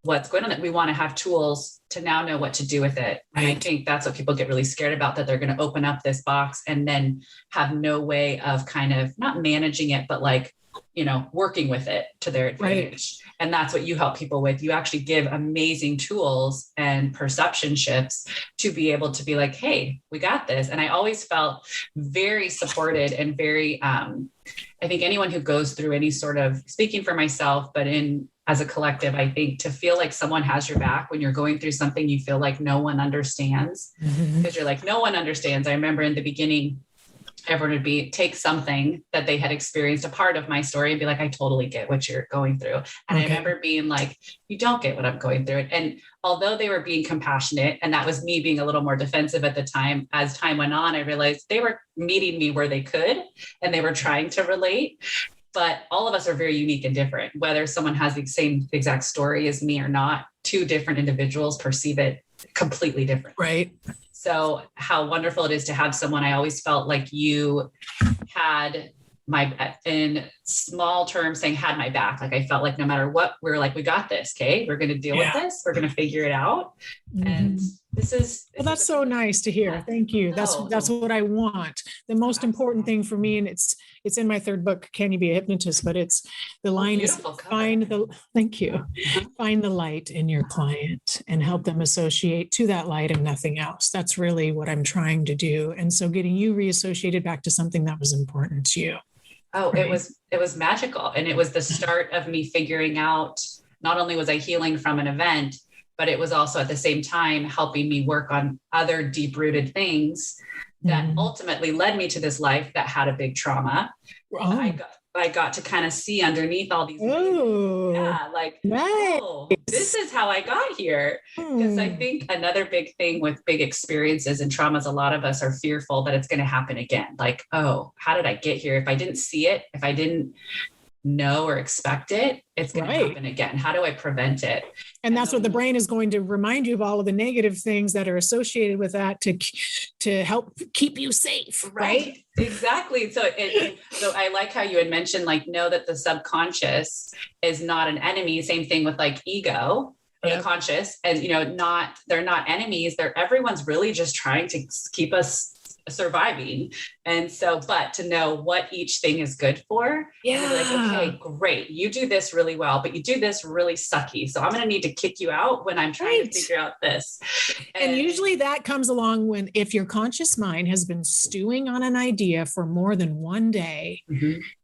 what's going on, we want to have tools to now know what to do with it. And I think that's what people get really scared about, that they're going to open up this box and then have no way of kind of not managing it, but like, you know, working with it to their advantage. Right. And that's what you help people with. You actually give amazing tools and perception shifts to be able to be like, hey, we got this. And I always felt very supported and very, I think anyone who goes through any sort of, speaking for myself, but as a collective, I think to feel like someone has your back when you're going through something you feel like no one understands, because you're like, no one understands. I remember in the beginning, everyone would take something that they had experienced, a part of my story, and be like, I totally get what you're going through. And I remember being like, you don't get what I'm going through. And although they were being compassionate, and that was me being a little more defensive at the time, as time went on, I realized they were meeting me where they could, and they were trying to relate. But all of us are very unique and different, whether someone has the same exact story as me or not. Two different individuals perceive it completely different. Right. So how wonderful it is to have someone. I always felt like you had in small terms saying, had my back. Like I felt like no matter what, we were like, we got this. Okay. We're going to deal with this. We're going to figure it out. And well, that's so nice to hear. Thank you. That's what I want. The most important thing for me, and it's in my third book, Can You Be a Hypnotist? But it's the line is find the light in your client and help them associate to that light and nothing else. That's really what I'm trying to do. And so getting you reassociated back to something that was important to you. Oh, right. It was magical. And it was the start of me figuring out, not only was I healing from an event, but it was also at the same time helping me work on other deep-rooted things that ultimately led me to this life that had a big trauma. I got to kind of see underneath all these this is how I got here. Because I think another big thing with big experiences and traumas, a lot of us are fearful that it's going to happen again. Like, oh, how did I get here? If I didn't see it, if I didn't know or expect it, it's going to happen again. How do I prevent it? And that's what the brain is going to remind you of, all of the negative things that are associated with that to help keep you safe. Right. Exactly. So I like how you had mentioned, like, know that the subconscious is not an enemy. Same thing with like ego. The conscious, and they're not enemies. Everyone's really just trying to keep us surviving. And so, but to know what each thing is good for, like, okay, great. You do this really well, but you do this really sucky. So I'm going to need to kick you out when I'm trying to figure out this. And usually that comes along if your conscious mind has been stewing on an idea for more than one day,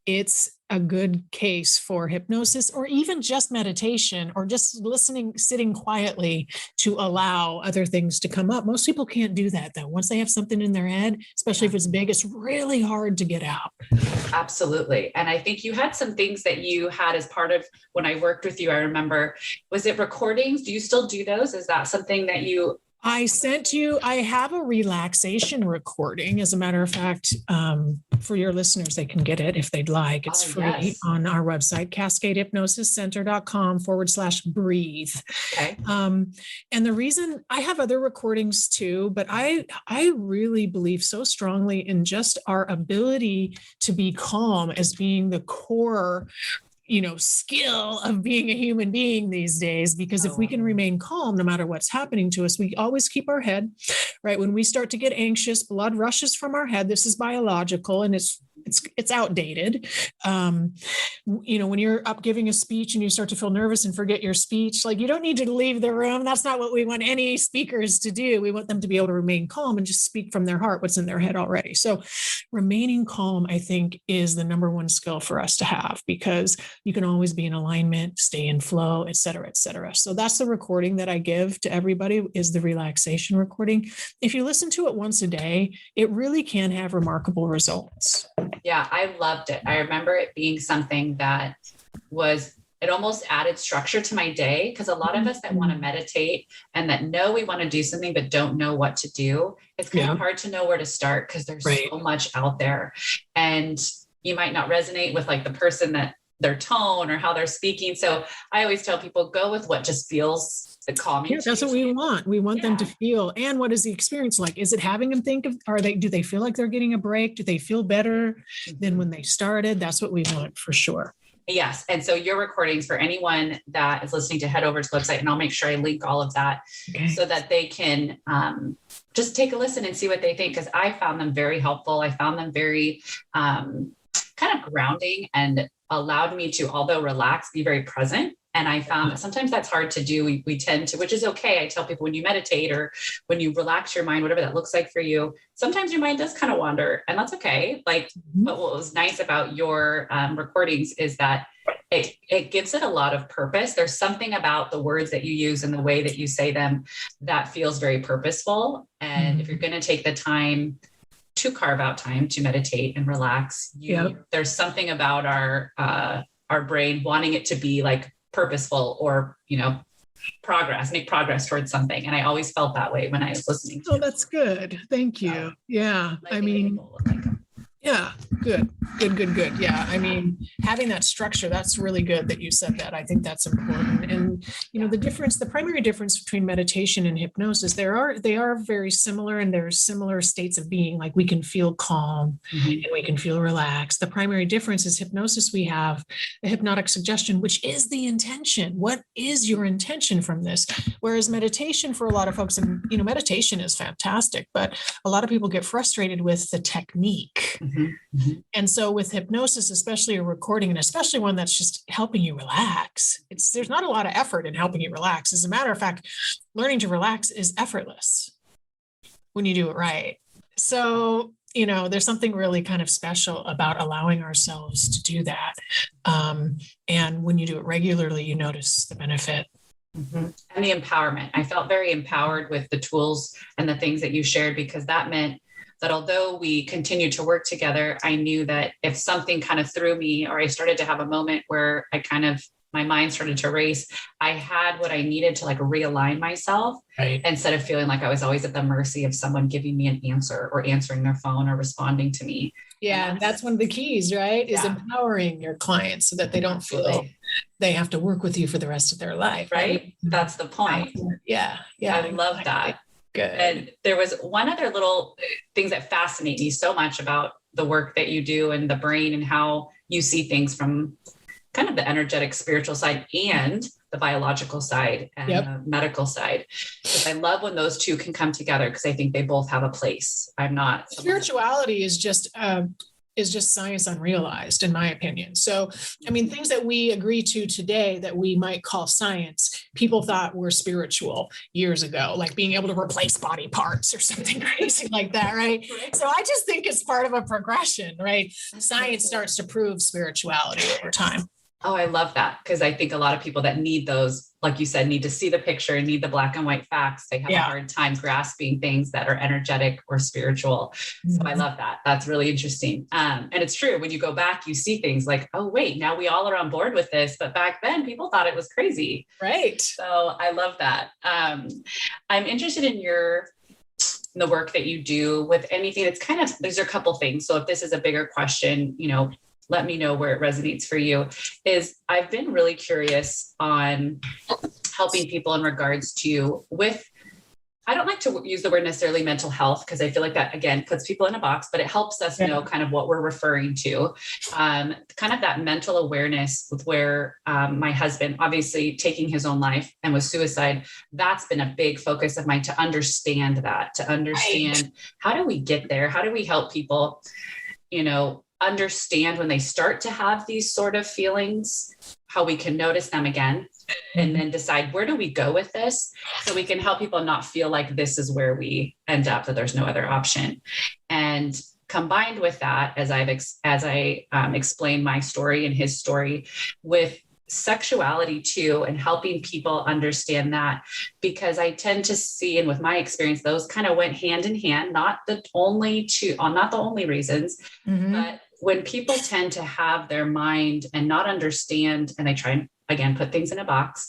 it's a good case for hypnosis, or even just meditation, or just listening, sitting quietly to allow other things to come up. Most people can't do that though. Once they have something in their head, especially if it's big, it's really hard to get out. Absolutely. And I think you had some things that you had as part of when I worked with you. I remember, was it recordings? Do you still do those? Is that something that you I have a relaxation recording. As a matter of fact, for your listeners, they can get it if they'd like. It's free on our website, cascadehypnosiscenter.com/breathe. Okay. And the reason I have other recordings too, but I really believe so strongly in just our ability to be calm as being the core skill of being a human being these days, because if we can remain calm, no matter what's happening to us, we always keep our head right. When we start to get anxious, blood rushes from our head. This is biological and it's outdated. When you're up giving a speech and you start to feel nervous and forget your speech, like you don't need to leave the room. That's not what we want any speakers to do. We want them to be able to remain calm and just speak from their heart, what's in their head already. So remaining calm, I think, is the number one skill for us to have, because you can always be in alignment, stay in flow, et cetera, et cetera. So that's the recording that I give to everybody, is the relaxation recording. If you listen to it once a day, it really can have remarkable results. Yeah, I loved it. I remember it being something that it almost added structure to my day, because a lot of us that want to meditate and that know we want to do something but don't know what to do, it's kind of hard to know where to start because there's so much out there. And you might not resonate with like the person that their tone or how they're speaking. So I always tell people, go with what just feels calming. Yeah, that's what we want. We want them to feel. And what is the experience like? Is it having them think of, do they feel like they're getting a break? Do they feel better than when they started? That's what we want for sure. Yes. And so your recordings, for anyone that is listening, to head over to the website, and I'll make sure I link all of that so that they can just take a listen and see what they think. Because I found them very helpful. I found them very kind of grounding, and allowed me to, although relax, be very present. And I found that sometimes that's hard to do. We tend to, which is okay. I tell people, when you meditate or when you relax your mind, whatever that looks like for you, sometimes your mind does kind of wander, and that's okay. But what was nice about your recordings is that it gives it a lot of purpose. There's something about the words that you use and the way that you say them that feels very purposeful. And if you're going to take the time to carve out time to meditate and relax, there's something about our brain wanting it to be like purposeful, or make progress towards something. And I always felt that way when I was listening to that's good. Thank you. Good. Yeah. I mean, having that structure, that's really good that you said that. I think that's important. And, the primary difference between meditation and hypnosis, they are very similar, and there's similar states of being. Like we can feel calm and we can feel relaxed. The primary difference is hypnosis. We have a hypnotic suggestion, which is the intention. What is your intention from this? Whereas meditation, for a lot of folks, and, meditation is fantastic, but a lot of people get frustrated with the technique. And so with hypnosis, especially a recording, and especially one that's just helping you relax, there's not a lot of effort in helping you relax. As a matter of fact, learning to relax is effortless when you do it right. So, there's something really kind of special about allowing ourselves to do that. And when you do it regularly, you notice the benefit. And the empowerment. I felt very empowered with the tools and the things that you shared, because that meant that although we continued to work together, I knew that if something kind of threw me, or I started to have a moment where my mind started to race, I had what I needed to like realign myself, instead of feeling like I was always at the mercy of someone giving me an answer or answering their phone or responding to me. Yeah. And that's one of the keys, right? Is empowering your clients so that they don't feel they have to work with you for the rest of their life. Right. That's the point. Yeah. I love that. Good. And there was one other little things that fascinate me so much about the work that you do and the brain, and how you see things from kind of the energetic, spiritual side and the biological side and the medical side. Because I love when those two can come together, because I think they both have a place. Spirituality is just science unrealized, in my opinion. So, I mean, things that we agree to today that we might call science, people thought were spiritual years ago, like being able to replace body parts or something crazy like that, right? So I just think it's part of a progression, right? Science starts to prove spirituality over time. Oh, I love that. Because I think a lot of people that need those, like you said, need to see the picture and need the black and white facts. They have a hard time grasping things that are energetic or spiritual. So I love that. That's really interesting. And it's true. When you go back, you see things like, oh, wait, now we all are on board with this. But back then people thought it was crazy. Right. So I love that. I'm interested in the work that you do with anything. It's kind of, there's a couple things. So if this is a bigger question, let me know where it resonates for you. Is I've been really curious on helping people in regards to I don't like to use the word necessarily mental health, because I feel like that, again, puts people in a box, but it helps us know kind of what we're referring to. Kind of that mental awareness with where my husband, obviously taking his own life and with suicide, that's been a big focus of mine, to understand how do we get there? How do we help people, understand when they start to have these sort of feelings, how we can notice them again, and then decide, where do we go with this, so we can help people not feel like this is where we end up, that there's no other option. And combined with that, as I explain my story and his story with sexuality too, and helping people understand that, because I tend to see, and with my experience, those kind of went hand in hand, not the only reasons, but when people tend to have their mind and not understand, and they try and, again, put things in a box.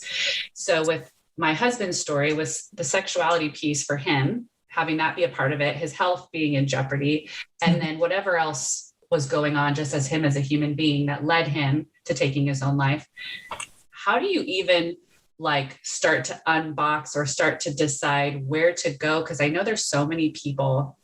So with my husband's story, was the sexuality piece for him, having that be a part of it, his health being in jeopardy, and then whatever else was going on just as him as a human being that led him to taking his own life. How do you even start to unbox or start to decide where to go? Because I know there's so many people,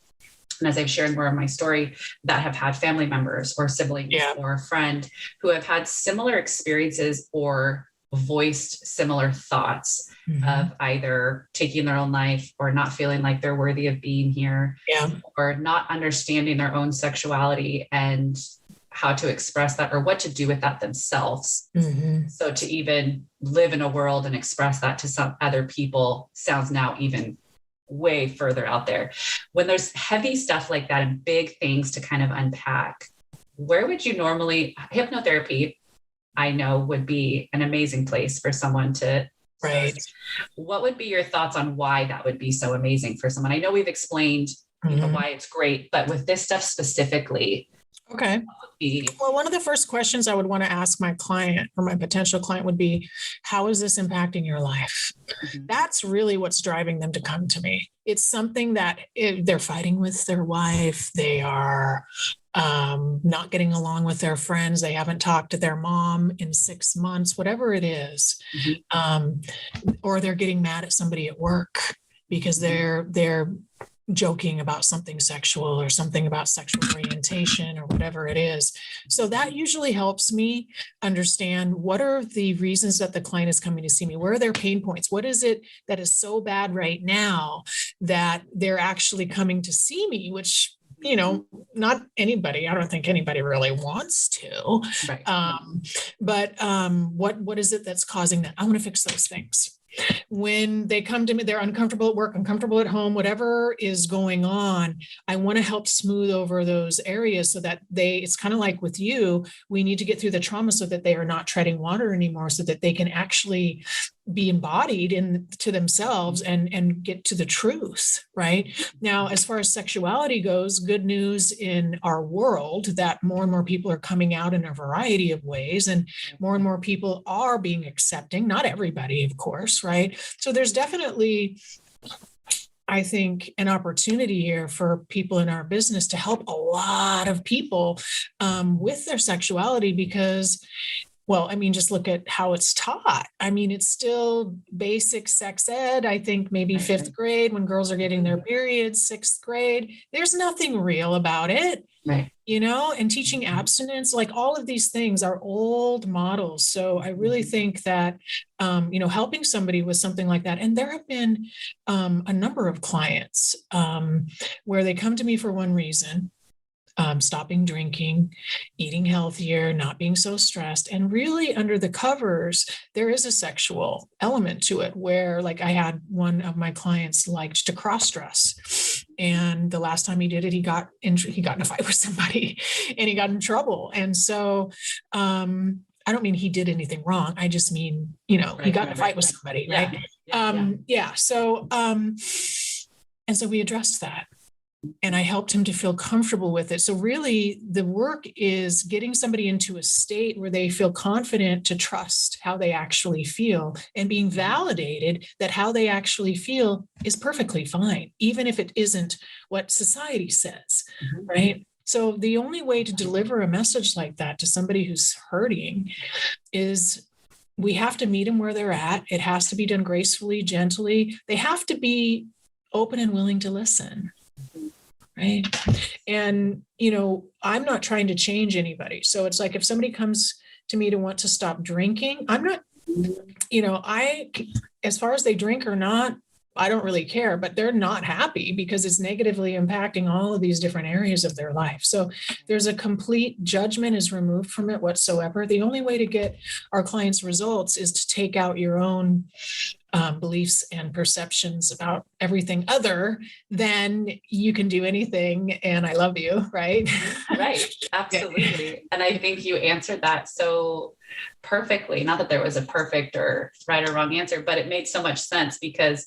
and as I've shared more of my story, that have had family members or siblings or a friend who have had similar experiences or voiced similar thoughts of either taking their own life, or not feeling like they're worthy of being here, or not understanding their own sexuality and how to express that, or what to do with that themselves. So to even live in a world and express that to some other people sounds now even way further out there. When there's heavy stuff like that and big things to kind of unpack, where would you normally, hypnotherapy, I know, would be an amazing place for someone to, what would be your thoughts on why that would be so amazing for someone? I know we've explained why it's great, but with this stuff specifically. Okay. Well, one of the first questions I would want to ask my client or my potential client would be, how is this impacting your life? That's really what's driving them to come to me. It's something that they're fighting with their wife. They are not getting along with their friends. They haven't talked to their mom in 6 months, whatever it is. Or they're getting mad at somebody at work because they're joking about something sexual or something about sexual orientation or whatever it is. So that usually helps me understand, what are the reasons that the client is coming to see me? Where are their pain points? What is it that is so bad right now that they're actually coming to see me, which, not anybody, I don't think anybody really wants to, but what is it that's causing that? I want to fix those things. When they come to me, they're uncomfortable at work, uncomfortable at home, whatever is going on, I want to help smooth over those areas so that it's kind of like with you, we need to get through the trauma so that they are not treading water anymore, so that they can actually be embodied to themselves and get to the truth. Right now, as far as sexuality goes, good news in our world that more and more people are coming out in a variety of ways, and more people are being accepting. Not everybody, of course, right? So there's definitely, I think, an opportunity here for people in our business to help a lot of people with their sexuality, because, well, I mean, just look at how it's taught. I mean, it's still basic sex ed. I think maybe fifth grade when girls are getting their periods, sixth grade, there's nothing real about it, and teaching abstinence, like all of these things are old models. So I really think that, helping somebody with something like that. And there have been a number of clients where they come to me for one reason, stopping drinking, eating healthier, not being so stressed. And really under the covers, there is a sexual element to it where, like, I had one of my clients liked to cross dress. And the last time he did it, he got in a fight with somebody and he got in trouble. And so I don't mean he did anything wrong. I just mean, he got in a fight with somebody, right? Yeah. So, and so we addressed that. And I helped him to feel comfortable with it. So really the work is getting somebody into a state where they feel confident to trust how they actually feel and being validated that how they actually feel is perfectly fine, even if it isn't what society says, right? So the only way to deliver a message like that to somebody who's hurting is we have to meet them where they're at. It has to be done gracefully, gently. They have to be open and willing to listen. Right. And, I'm not trying to change anybody. So it's like if somebody comes to me to want to stop drinking, I'm not, as far as they drink or not, I don't really care, but they're not happy because it's negatively impacting all of these different areas of their life. So there's a complete judgment is removed from it whatsoever. The only way to get our clients results is to take out your own beliefs and perceptions about everything other than you can do anything and I love you, right? Right. Absolutely. Yeah. And I think you answered that so perfectly. Not that there was a perfect or right or wrong answer, but it made so much sense because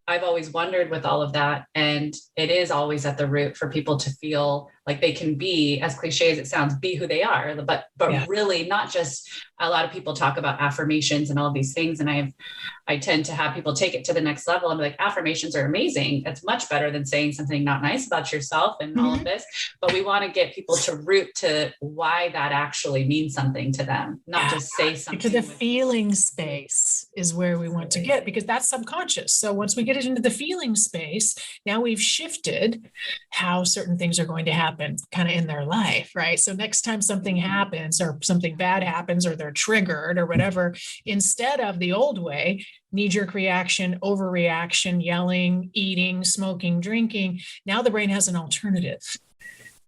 I've always wondered with all of that. And it is always at the root for people to feel like they can be, as cliche as it sounds, be who they are, but really not just. A lot of people talk about affirmations and all these things. And I tend to have people take it to the next level and be like, affirmations are amazing. It's much better than saying something not nice about yourself and all of this. But we want to get people to root to why that actually means something to them, not just say something. To the feeling space is where we want to get, because that's subconscious. So once we get it into the feeling space, now we've shifted how certain things are going to happen kind of in their life, right? So next time something happens or something bad happens or they're triggered or whatever, instead of the old way, knee-jerk reaction, overreaction, yelling, eating, smoking, drinking, now the brain has an alternative.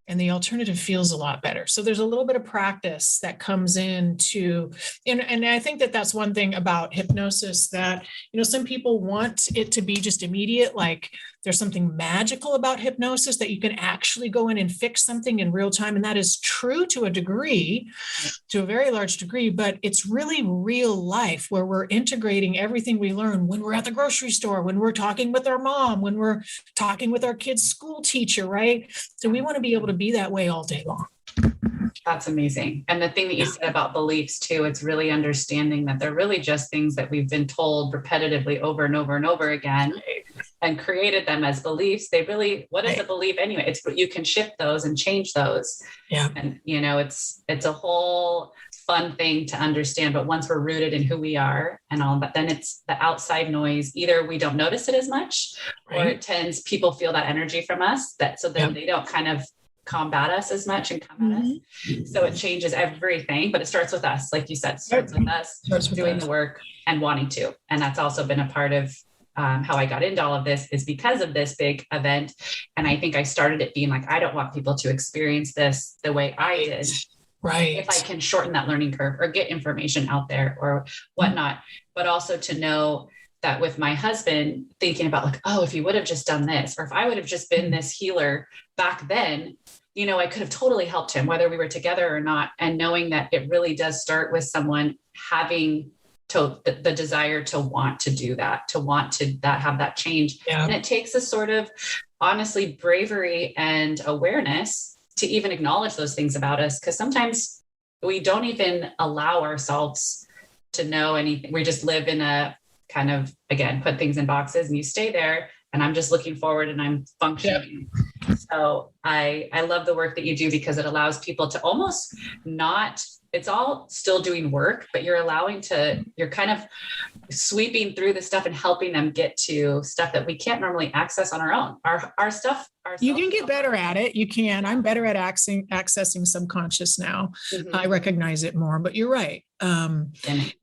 And the alternative feels a lot better. So there's a little bit of practice that comes into, and I think that that's one thing about hypnosis that, some people want it to be just immediate, like there's something magical about hypnosis that you can actually go in and fix something in real time. And that is true to a degree, to a very large degree, but it's really real life where we're integrating everything we learn when we're at the grocery store, when we're talking with our mom, when we're talking with our kid's school teacher, right? So we want to be able to be that way all day long. That's amazing. And the thing that you said about beliefs too, it's really understanding that they're really just things that we've been told repetitively over and over and over again and created them as beliefs. They really, what is a belief anyway? It's, you can shift those and change those. Yeah. And it's a whole fun thing to understand, but once we're rooted in who we are and all that, then it's the outside noise. Either we don't notice it as much or it tends, people feel that energy from us so then they don't kind of combat us as much and come at us. So it changes everything, but it starts with us. Like you said, starts with us doing the work and wanting to. And that's also been a part of how I got into all of this is because of this big event. And I think I started it being like, I don't want people to experience this the way I did. Right. If I can shorten that learning curve or get information out there or whatnot, but also to know that with my husband thinking about like, oh, if he would have just done this, or if I would have just been this healer back then, I could have totally helped him, whether we were together or not. And knowing that it really does start with someone having the desire to want to do that, to want to have that change. Yeah. And it takes a sort of honestly bravery and awareness to even acknowledge those things about us. Because sometimes we don't even allow ourselves to know anything. We just live in a kind of, again, put things in boxes and you stay there and I'm just looking forward and I'm functioning. Yep. So I love the work that you do because it allows people to almost not, it's all still doing work, but you're kind of sweeping through the stuff and helping them get to stuff that we can't normally access on our own. Our stuff. You can get better at it. You can. I'm better at accessing subconscious now. Mm-hmm. I recognize it more, but you're right.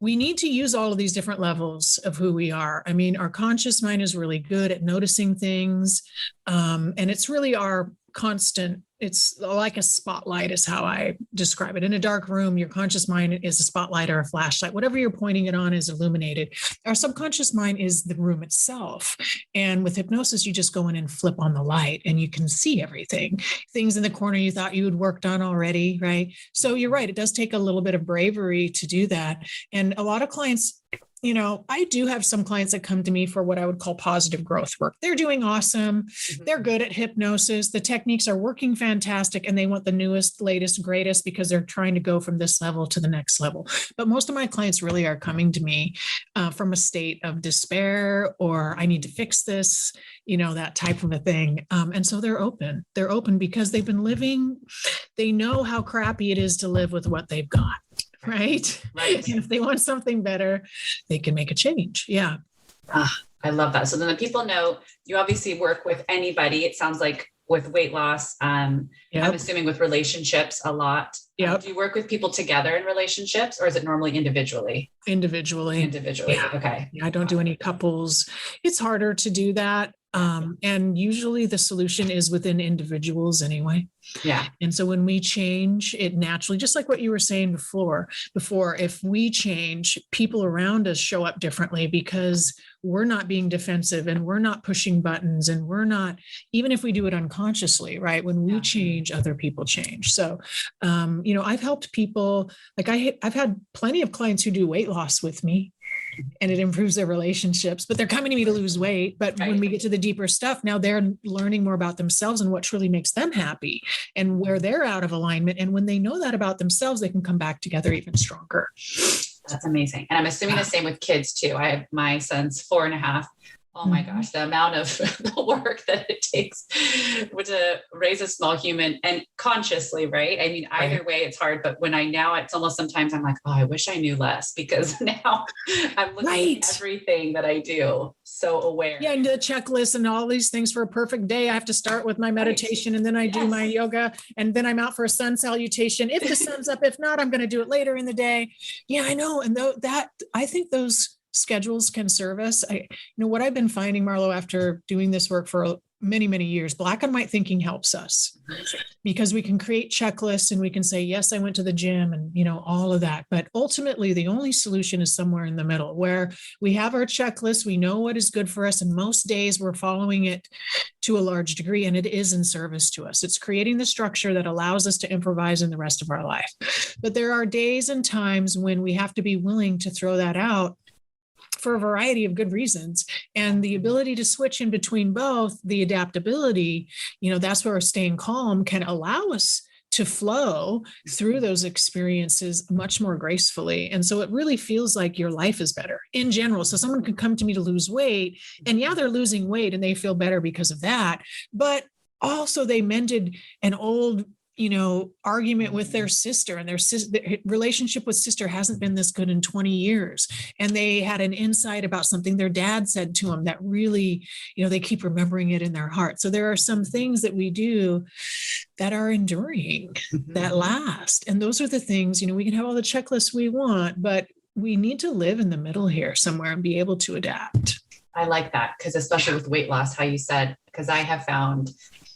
We need to use all of these different levels of who we are. I mean, our conscious mind is really good at noticing things. And it's really our constant it's like a spotlight is how I describe it. In a dark room, your conscious mind is a spotlight or a flashlight. Whatever you're pointing it on is illuminated. Our subconscious mind is the room itself. And with hypnosis, you just go in and flip on the light and you can see everything. Things in the corner you thought you had worked on already, right? So you're right. It does take a little bit of bravery to do that. And a lot of clients, I do have some clients that come to me for what I would call positive growth work. They're doing awesome. Mm-hmm. They're good at hypnosis. The techniques are working fantastic, and they want the newest, latest, greatest because they're trying to go from this level to the next level. But most of my clients really are coming to me from a state of despair, or I need to fix this, that type of a thing. And so they're open. They're open because they've been living. They know how crappy it is to live with what they've got. Right. And if they want something better, they can make a change. Yeah. I love that. So then the people know you obviously work with anybody. It sounds like with weight loss. I'm assuming with relationships a lot. Yeah. Do you work with people together in relationships, or is it normally individually? Individually. Yeah. Okay. Yeah, I don't do any couples. It's harder to do that. And usually the solution is within individuals anyway. Yeah. And so when we change, it naturally, just like what you were saying before, if we change, people around us show up differently because we're not being defensive and we're not pushing buttons and we're not, even if we do it unconsciously, right? When we change, other people change. So, I've helped people, like I've had plenty of clients who do weight loss with me, and it improves their relationships, but they're coming to me to lose weight. But when we get to the deeper stuff, now they're learning more about themselves and what truly makes them happy and where they're out of alignment. And when they know that about themselves, they can come back together even stronger. That's amazing. And I'm assuming the same with kids too. I have my son's 4.5. Oh my gosh, the amount of the work that it takes to raise a small human, and consciously, right? I mean, either way it's hard, but it's almost sometimes I'm like, oh, I wish I knew less, because now I'm looking at everything that I do, so aware. Yeah, and the checklist and all these things for a perfect day. I have to start with my meditation, and then I do my yoga, and then I'm out for a sun salutation. If the sun's up, if not, I'm going to do it later in the day. Yeah, I know. And I think those schedules can serve us. What I've been finding, Marlo, after doing this work for many, many years, black and white thinking helps us because we can create checklists and we can say, yes, I went to the gym and, all of that. But ultimately, the only solution is somewhere in the middle where we have our checklist. We know what is good for us. And most days we're following it to a large degree, and it is in service to us. It's creating the structure that allows us to improvise in the rest of our life. But there are days and times when we have to be willing to throw that out for a variety of good reasons. And the ability to switch in between both, the adaptability, that's where staying calm can allow us to flow through those experiences much more gracefully. And so it really feels like your life is better in general. So someone can come to me to lose weight, and they're losing weight and they feel better because of that. But also they mended an old argument with their sister, and their relationship with sister hasn't been this good in 20 years. And they had an insight about something their dad said to them that really, they keep remembering it in their heart. So there are some things that we do that are enduring, that last. And those are the things, we can have all the checklists we want, but we need to live in the middle here somewhere and be able to adapt. I like that, because especially with weight loss, how you said, because I have found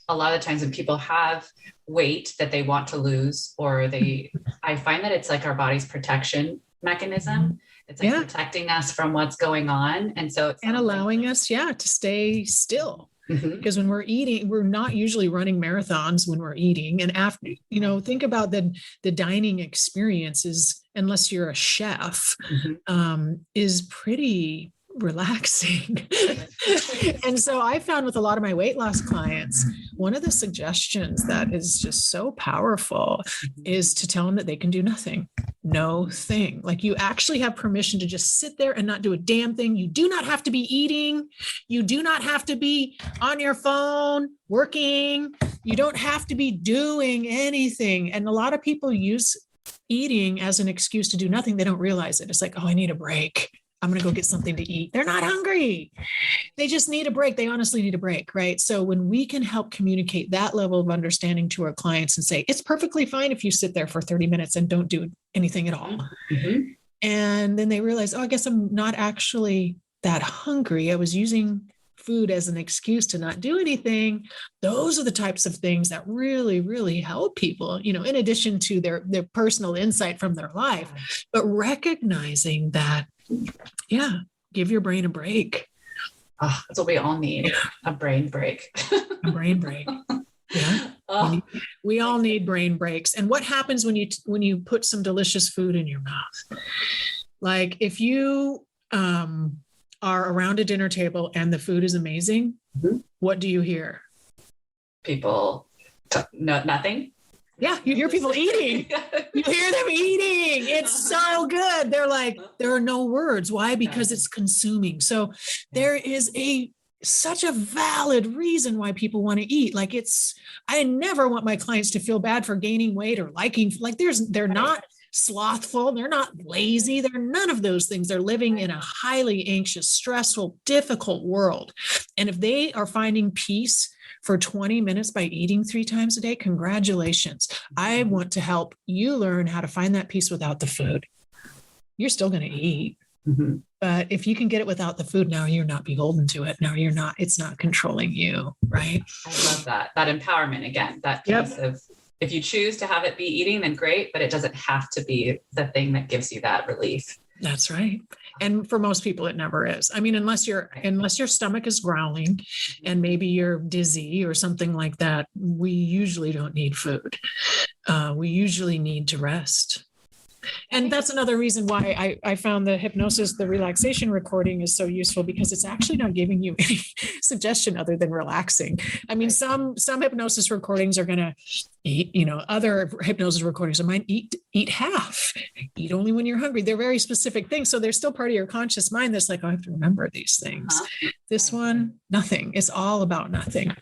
a lot of times when people have weight that they want to lose, or I find that it's like our body's protection mechanism. It's like protecting us from what's going on. And so it's allowing us, to stay still. Because when we're eating, we're not usually running marathons when we're eating. And after, think about the dining experiences, unless you're a chef, is pretty relaxing. And so I found with a lot of my weight loss clients, one of the suggestions that is just so powerful is to tell them that they can do nothing. No thing. Like, you actually have permission to just sit there and not do a damn thing. You do not have to be eating. You do not have to be on your phone working. You don't have to be doing anything. And a lot of people use eating as an excuse to do nothing. They don't realize it. It's like, oh, I need a break. I'm going to go get something to eat. They're not hungry. They just need a break. They honestly need a break, right? So when we can help communicate that level of understanding to our clients and say, it's perfectly fine if you sit there for 30 minutes and don't do anything at all. And then they realize, oh, I guess I'm not actually that hungry. I was using food as an excuse to not do anything, those are the types of things that really, really help people, in addition to their personal insight from their life, but recognizing that, give your brain a break. Oh, that's what we all need, a brain break. A brain break. Yeah. Oh, we all need brain breaks. And what happens when you put some delicious food in your mouth? Like if you are around a dinner table and the food is amazing, what do you hear? People, nothing. Yeah, you hear people eating. You hear them eating. It's so good. They're like, there are no words. Why? Because it's consuming. So there is such a valid reason why people want to eat. Like I never want my clients to feel bad for gaining weight or they're not slothful. They're not lazy. They're none of those things. They're living in a highly anxious, stressful, difficult world. And if they are finding peace for 20 minutes by eating 3 times a day, congratulations. I want to help you learn how to find that peace without the food. You're still going to eat. Mm-hmm. But if you can get it without the food, now you're not beholden to it. Now it's not controlling you, right? I love that empowerment again, that piece of, if you choose to have it be eating, then great, but it doesn't have to be the thing that gives you that relief. That's right. And for most people, it never is. I mean, unless your stomach is growling and maybe you're dizzy or something like that, we usually don't need food. We usually need to rest. And that's another reason why I found the relaxation recording is so useful, because it's actually not giving you any suggestion other than relaxing. I mean, some hypnosis recordings are going to eat, other hypnosis recordings might eat half, eat only when you're hungry. They're very specific things. So they're still part of your conscious mind that's like, oh, I have to remember these things. Uh-huh. This one, nothing. It's all about nothing.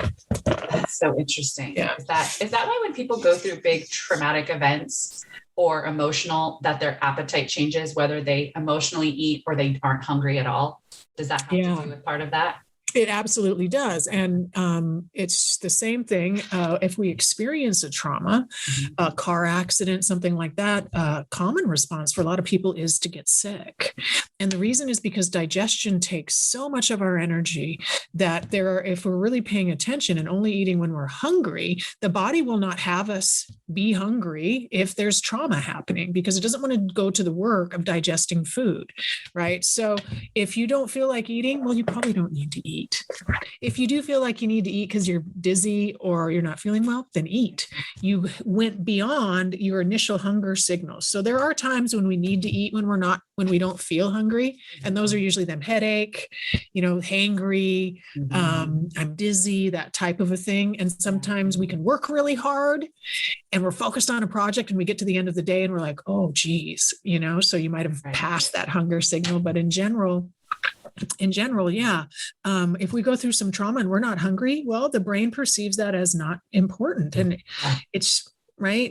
That's so interesting. Yeah. Is that why when people go through big traumatic events or emotional, that their appetite changes, whether they emotionally eat or they aren't hungry at all? Does that have to do with part of that? It absolutely does. And it's the same thing. If we experience a trauma, a car accident, something like that, a common response for a lot of people is to get sick. And the reason is because digestion takes so much of our energy that if we're really paying attention and only eating when we're hungry, the body will not have us be hungry if there's trauma happening, because it doesn't want to go to the work of digesting food, right? So if you don't feel like eating, well, you probably don't need to eat. If you do feel like you need to eat because you're dizzy or you're not feeling well, then eat. You went beyond your initial hunger signals. So there are times when we need to eat when we don't feel hungry. And those are usually them headache, hangry, I'm dizzy, that type of a thing. And sometimes we can work really hard and we're focused on a project and we get to the end of the day and we're like, oh, geez, so you might have passed that hunger signal. But in general, yeah. If we go through some trauma and we're not hungry, well, the brain perceives that as not important. And it's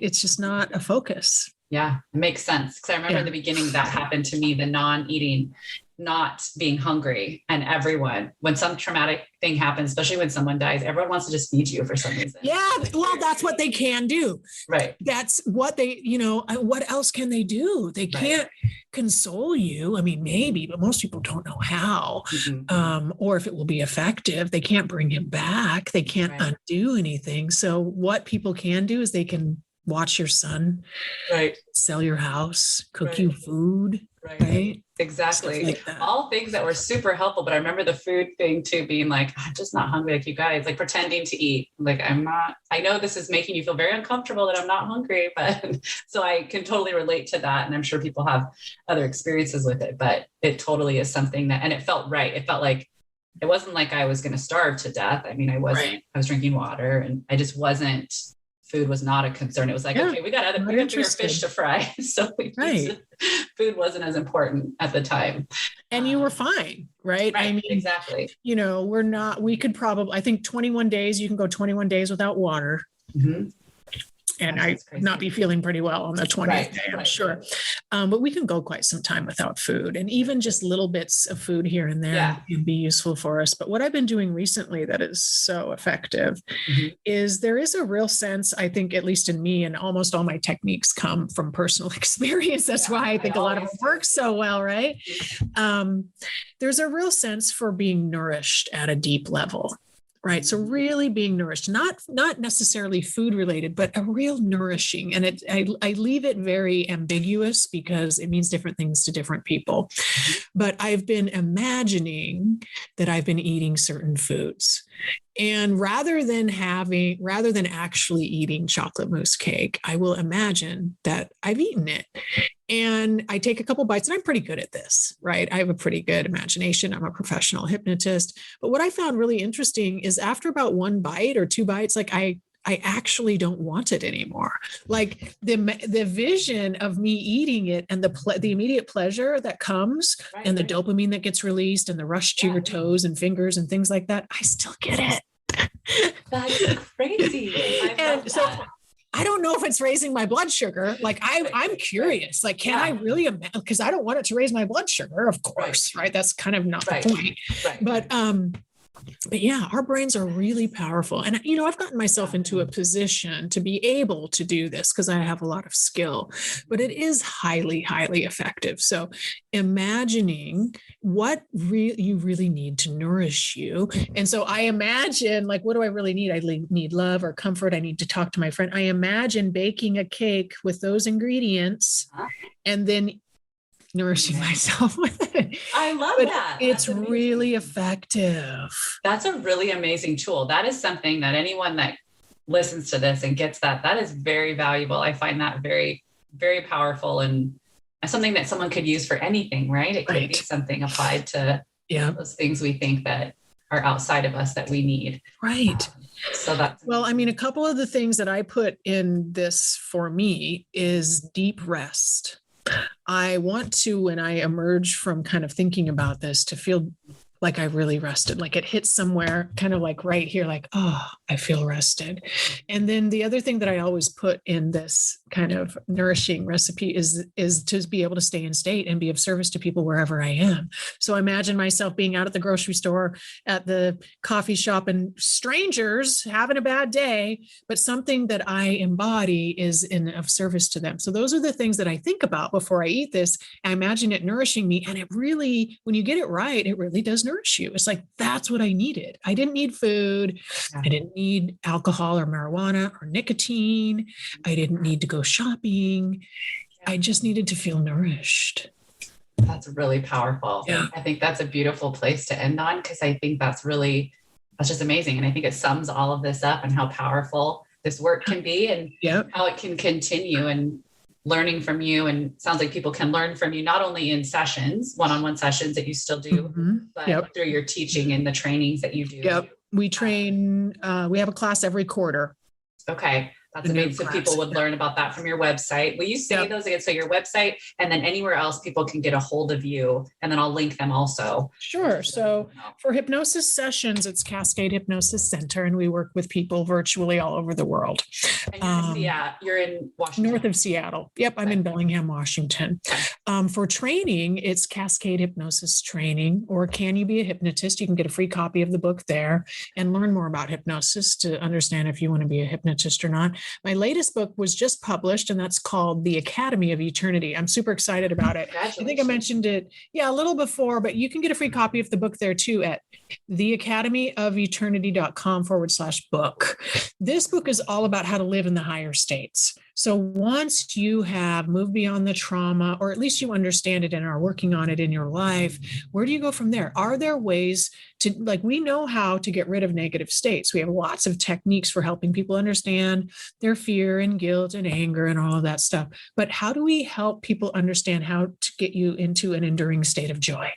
just not a focus. Yeah, it makes sense. Because I remember in the beginning that happened to me, the non-eating, not being hungry. And everyone, when some traumatic thing happens, especially when someone dies, everyone wants to just feed you for some reason. Yeah, well, that's what they can do. Right. That's what they, what else can they do? They can't console you. I mean, maybe, but most people don't know how, or if it will be effective. They can't bring him back. They can't undo anything. So what people can do is they can watch your son, sell your house, cook you food, right? Exactly. Like all things that were super helpful. But I remember the food thing too, being like, I'm just not hungry like you guys, like pretending to eat. Like I'm not, I know this is making you feel very uncomfortable that I'm not hungry, but so I can totally relate to that. And I'm sure people have other experiences with it, but it totally is something that, and it felt right. It felt like, it wasn't like I was going to starve to death. I mean, I wasn't, I was drinking water and I just wasn't, food was not a concern. It was like, okay, we got bigger fish to fry. So food wasn't as important at the time. And you were fine, right? I mean, exactly. We could probably, I think 21 days, you can go 21 days without water. and I not be feeling pretty well on the 20th day, I'm sure. But we can go quite some time without food, and even just little bits of food here and there can be useful for us. But what I've been doing recently that is so effective is there is a real sense, I think, at least in me, and almost all my techniques come from personal experience. That's why I think a lot of it works so well, right? There's a real sense for being nourished at a deep level. Right. So really being nourished, not necessarily food related, but a real nourishing. And I leave it very ambiguous because it means different things to different people. But I've been imagining that I've been eating certain foods. And rather than actually eating chocolate mousse cake, I will imagine that I've eaten it. And I take a couple bites, and I'm pretty good at this, right? I have a pretty good imagination. I'm a professional hypnotist. But what I found really interesting is after about one bite or two bites, like I actually don't want it anymore. Like the vision of me eating it and the immediate pleasure that comes and the dopamine that gets released and the rush to your toes and fingers and things like that, I still get it. That's crazy. And so I don't know if it's raising my blood sugar. Like I'm curious, like, can I really, because I don't want it to raise my blood sugar, of course, right? That's kind of not the point. But yeah, our brains are really powerful. And, I've gotten myself into a position to be able to do this because I have a lot of skill, but it is highly, highly effective. So imagining what you really need to nourish you. And so I imagine, like, what do I really need? I need love or comfort. I need to talk to my friend. I imagine baking a cake with those ingredients and then nourishing myself with it. I love that. It's really effective. That's a really amazing tool. That is something that anyone that listens to this and gets that is very valuable. I find that very, very powerful and something that someone could use for anything, right? It could be something applied to those things we think that are outside of us that we need. Right. So that's a couple of the things that I put in this for me is deep rest. I want to, when I emerge from kind of thinking about this, to feel like I really rested, like it hits somewhere kind of like right here, like, oh, I feel rested. And then the other thing that I always put in this kind of nourishing recipe is to be able to stay in state and be of service to people wherever I am. So I imagine myself being out at the grocery store, at the coffee shop, and strangers having a bad day, but something that I embody is of service to them. So those are the things that I think about before I eat this. I imagine it nourishing me. And it really, when you get it right, it really does nourish you. It's like, that's what I needed. I didn't need food. I didn't need alcohol or marijuana or nicotine. I didn't need to go shopping. I just needed to feel nourished. That's really powerful. Yeah. I think that's a beautiful place to end on, because I think that's just amazing. And I think it sums all of this up and how powerful this work can be and how it can continue, and learning from you. And it sounds like people can learn from you, not only in sessions, one-on-one sessions that you still do, but through your teaching and the trainings that you do. We train, we have a class every quarter. Okay. That's amazing. So people would learn about that from your website. Will you say those again? So your website, and then anywhere else people can get a hold of you, and then I'll link them also. Sure. So for hypnosis sessions, it's Cascade Hypnosis Center, and we work with people virtually all over the world. And you're in Washington. North of Seattle. Yep. I'm in Bellingham, Washington. For training, it's Cascade Hypnosis Training, or Can You Be a Hypnotist? You can get a free copy of the book there and learn more about hypnosis to understand if you want to be a hypnotist or not. My latest book was just published, and that's called The Academy of Eternity. I'm super excited about it. I think I mentioned it, a little before, but you can get a free copy of the book there too at theacademyofeternity.com/book. This book is all about how to live in the higher states. So once you have moved beyond the trauma, or at least you understand it and are working on it in your life, where do you go from there? Are there ways to, like, we know how to get rid of negative states. We have lots of techniques for helping people understand their fear and guilt and anger and all of that stuff. But how do we help people understand how to get you into an enduring state of joy?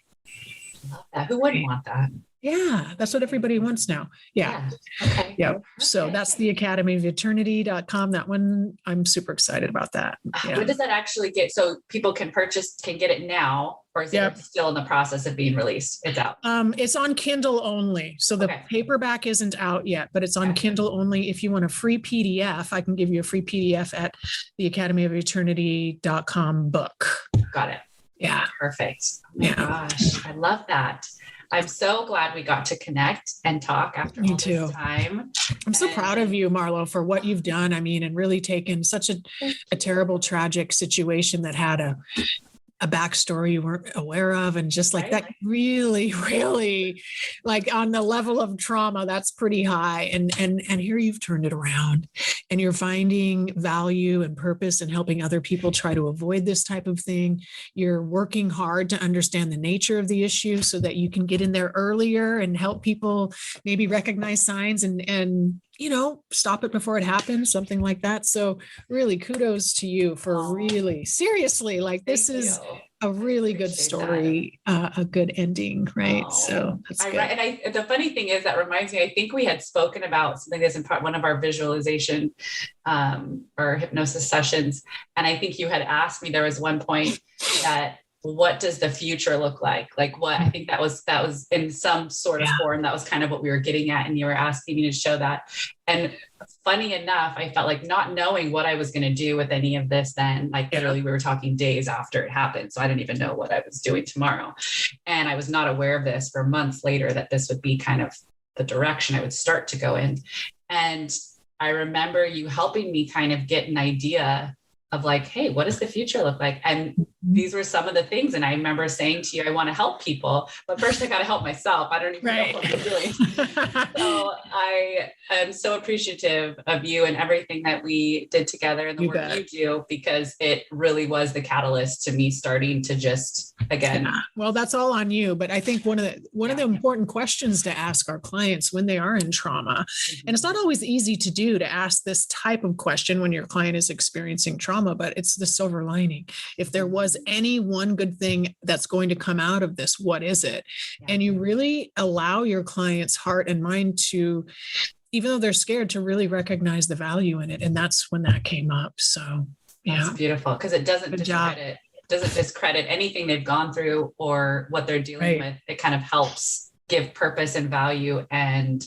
Love that. Who wouldn't want that? Yeah, that's what everybody wants now. Yeah. Okay. Yeah. So that's the academyofeternity.com. That one, I'm super excited about that. Yeah. When does that actually get, so people can get it now, or is it still in the process of being released? It's out. It's on Kindle only. So the paperback isn't out yet, but it's on Kindle only. If you want a free PDF, I can give you a free PDF at the academyofeternity.com book. Got it. Yeah. Perfect. Oh my gosh. I love that. I'm so glad we got to connect and talk after all this time. I'm so proud of you, Marlo, for what you've done. I mean, and really taken such a terrible, tragic situation that had a backstory you weren't aware of. And just like that really, really like on the level of trauma, that's pretty high. And here you've turned it around and you're finding value and purpose and helping other people try to avoid this type of thing. You're working hard to understand the nature of the issue so that you can get in there earlier and help people maybe recognize signs and stop it before it happens, something like that. So really kudos to you for really seriously, like this is a really good story, a good ending, right? So that's good. And the funny thing is that reminds me, I think we had spoken about something that's in one of our visualization or hypnosis sessions. And I think you had asked me, there was one point that, what does the future look like? Like what, I think that was in some sort of form. That was kind of what we were getting at. And you were asking me to show that. And funny enough, I felt like not knowing what I was going to do with any of this then, like literally we were talking days after it happened. So I didn't even know what I was doing tomorrow. And I was not aware of this for months later, that this would be kind of the direction I would start to go in. And I remember you helping me kind of get an idea of like, hey, what does the future look like? And these were some of the things. And I remember saying to you, I want to help people, but first I got to help myself. I don't even know what I'm doing. So I am so appreciative of you and everything that we did together and the work you do, because it really was the catalyst to me starting to just, again. Yeah. Well, that's all on you. But I think one of the important questions to ask our clients when they are in trauma, and it's not always easy to do, to ask this type of question when your client is experiencing trauma, but it's the silver lining. If there was any one good thing that's going to come out of this, what is it? And you really allow your client's heart and mind to, even though they're scared, to really recognize the value in it. And that's when that came up. So that's beautiful, because it doesn't discredit anything they've gone through or what they're dealing with. It kind of helps give purpose and value and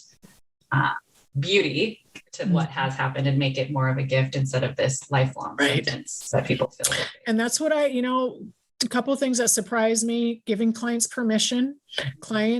beauty to what has happened and make it more of a gift instead of this lifelong sentence that people feel. And that's what a couple of things that surprise me: giving clients permission.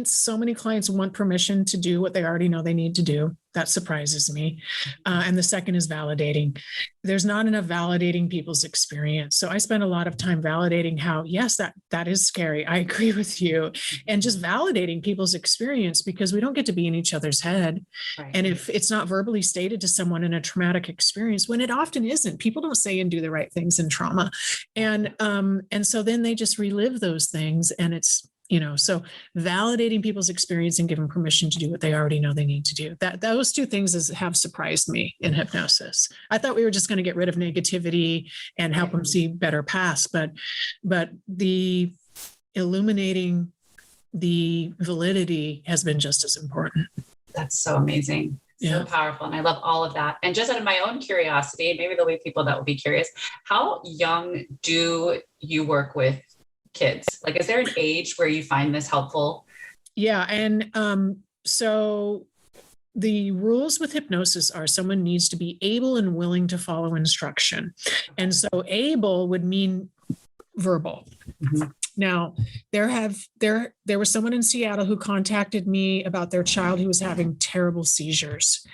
So many clients want permission to do what they already know they need to do. That surprises me. And the second is validating. There's not enough validating people's experience. So I spend a lot of time validating how, yes, that is scary. I agree with you. And just validating people's experience, because we don't get to be in each other's head. And if it's not verbally stated to someone in a traumatic experience, when it often isn't, people don't say and do the right things in trauma. And so then they just relive those things, and it's, so validating people's experience and giving permission to do what they already know they need to do. Those two things have surprised me in hypnosis. I thought we were just going to get rid of negativity and help them see better paths, but the illuminating the validity has been just as important. That's so amazing. So powerful. And I love all of that. And just out of my own curiosity, maybe there'll be people that will be curious, how young do you work with kids? Like, is there an age where you find this helpful? Yeah. And so the rules with hypnosis are someone needs to be able and willing to follow instruction. And so able would mean verbal. Mm-hmm. Now, there was someone in Seattle who contacted me about their child who was having terrible seizures,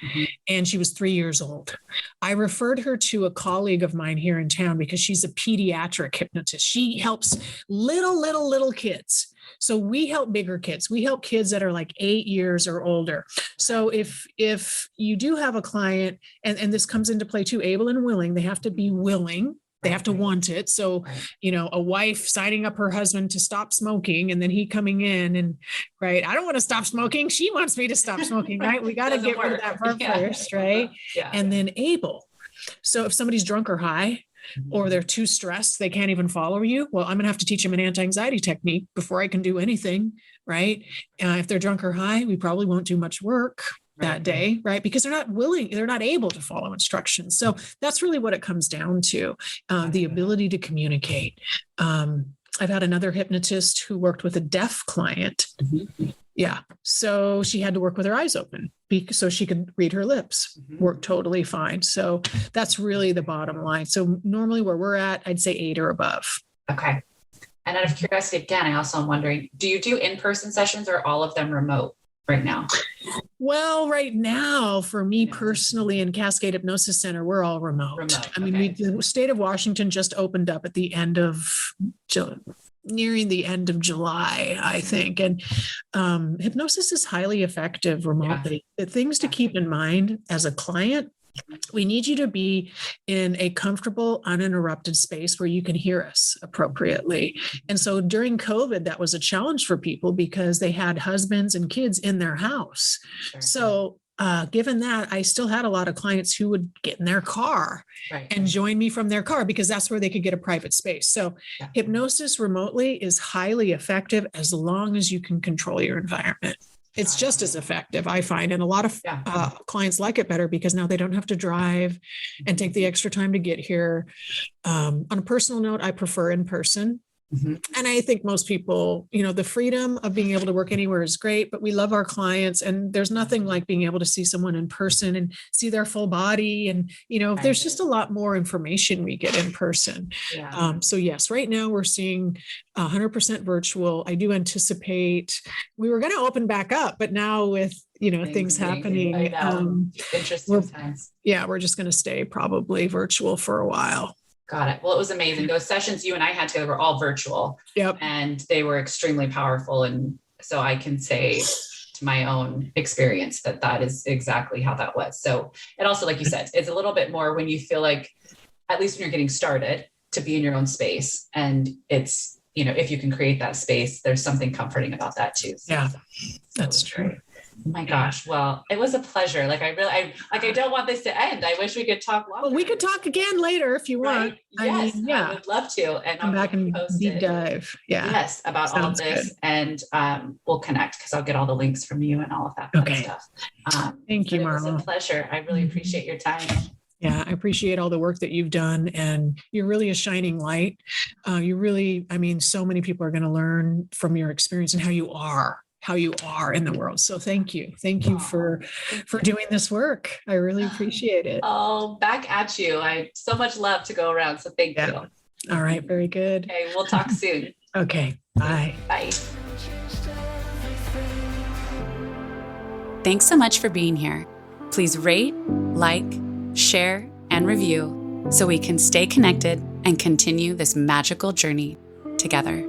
and she was 3 years old. I referred her to a colleague of mine here in town because she's a pediatric hypnotist. She helps little kids. So we help bigger kids. We help kids that are like 8 years or older. So if you do have a client, and this comes into play too, able and willing, they have to be willing. They have to want it. So, a wife signing up her husband to stop smoking, and then he coming in and, I don't want to stop smoking. She wants me to stop smoking, right? We got to get rid of that first, right? Yeah. And then able. So if somebody's drunk or high, or they're too stressed, they can't even follow you. Well, I'm going to have to teach them an anti-anxiety technique before I can do anything, right? If they're drunk or high, we probably won't do much work that day, right? Because they're not able to follow instructions. So that's really what it comes down to, the ability to communicate. I've had another hypnotist who worked with a deaf client. Yeah. So she had to work with her eyes open so she could read her lips, work totally fine. So that's really the bottom line. So normally where we're at, I'd say 8 or above. Okay. And out of curiosity, again, I also am wondering, do you do in-person sessions or all of them remote right now? Well, right now, for me personally, in Cascade Hypnosis Center, we're all remote. I mean, the state of Washington just opened up at the end of nearing the end of July, I think. And hypnosis is highly effective remotely. The things to keep in mind as a client, we need you to be in a comfortable, uninterrupted space where you can hear us appropriately. And so during COVID, that was a challenge for people because they had husbands and kids in their house. So given that, I still had a lot of clients who would get in their car and join me from their car because that's where they could get a private space. So hypnosis remotely is highly effective as long as you can control your environment. It's just as effective, I find. And a lot of clients like it better because now they don't have to drive and take the extra time to get here. On a personal note, I prefer in person. And I think most people, the freedom of being able to work anywhere is great, but we love our clients and there's nothing like being able to see someone in person and see their full body. And, there's just a lot more information we get in person. So yes, right now we're seeing 100% virtual. I do anticipate we were going to open back up, but now with, things happening, interesting times. Yeah, we're just going to stay probably virtual for a while. Got it. Well, it was amazing. Those sessions you and I had together were all virtual. And they were extremely powerful. And so I can say to my own experience that is exactly how that was. So it also, like you said, it's a little bit more when you feel like, at least when you're getting started, to be in your own space. And it's, if you can create that space, there's something comforting about that too. So, that's true. Oh my gosh. Well, it was a pleasure. I don't want this to end. I wish we could talk longer. Well, we could talk again later if you want. Yes, I would love to. And come back and deep dive. Yes, about all of this. Good. And we'll connect because I'll get all the links from you and all of that fun stuff. Thank you, Marla. It was a pleasure. I really appreciate your time. Yeah, I appreciate all the work that you've done, and you're really a shining light. So many people are going to learn from your experience and how you are in the world. So thank you. Thank you for doing this work. I really appreciate it. Oh, back at you. I so much love to go around. So thank you. All right. Very good. Okay. We'll talk soon. Okay. Bye. Bye. Thanks so much for being here. Please rate, like, share, and review so we can stay connected and continue this magical journey together.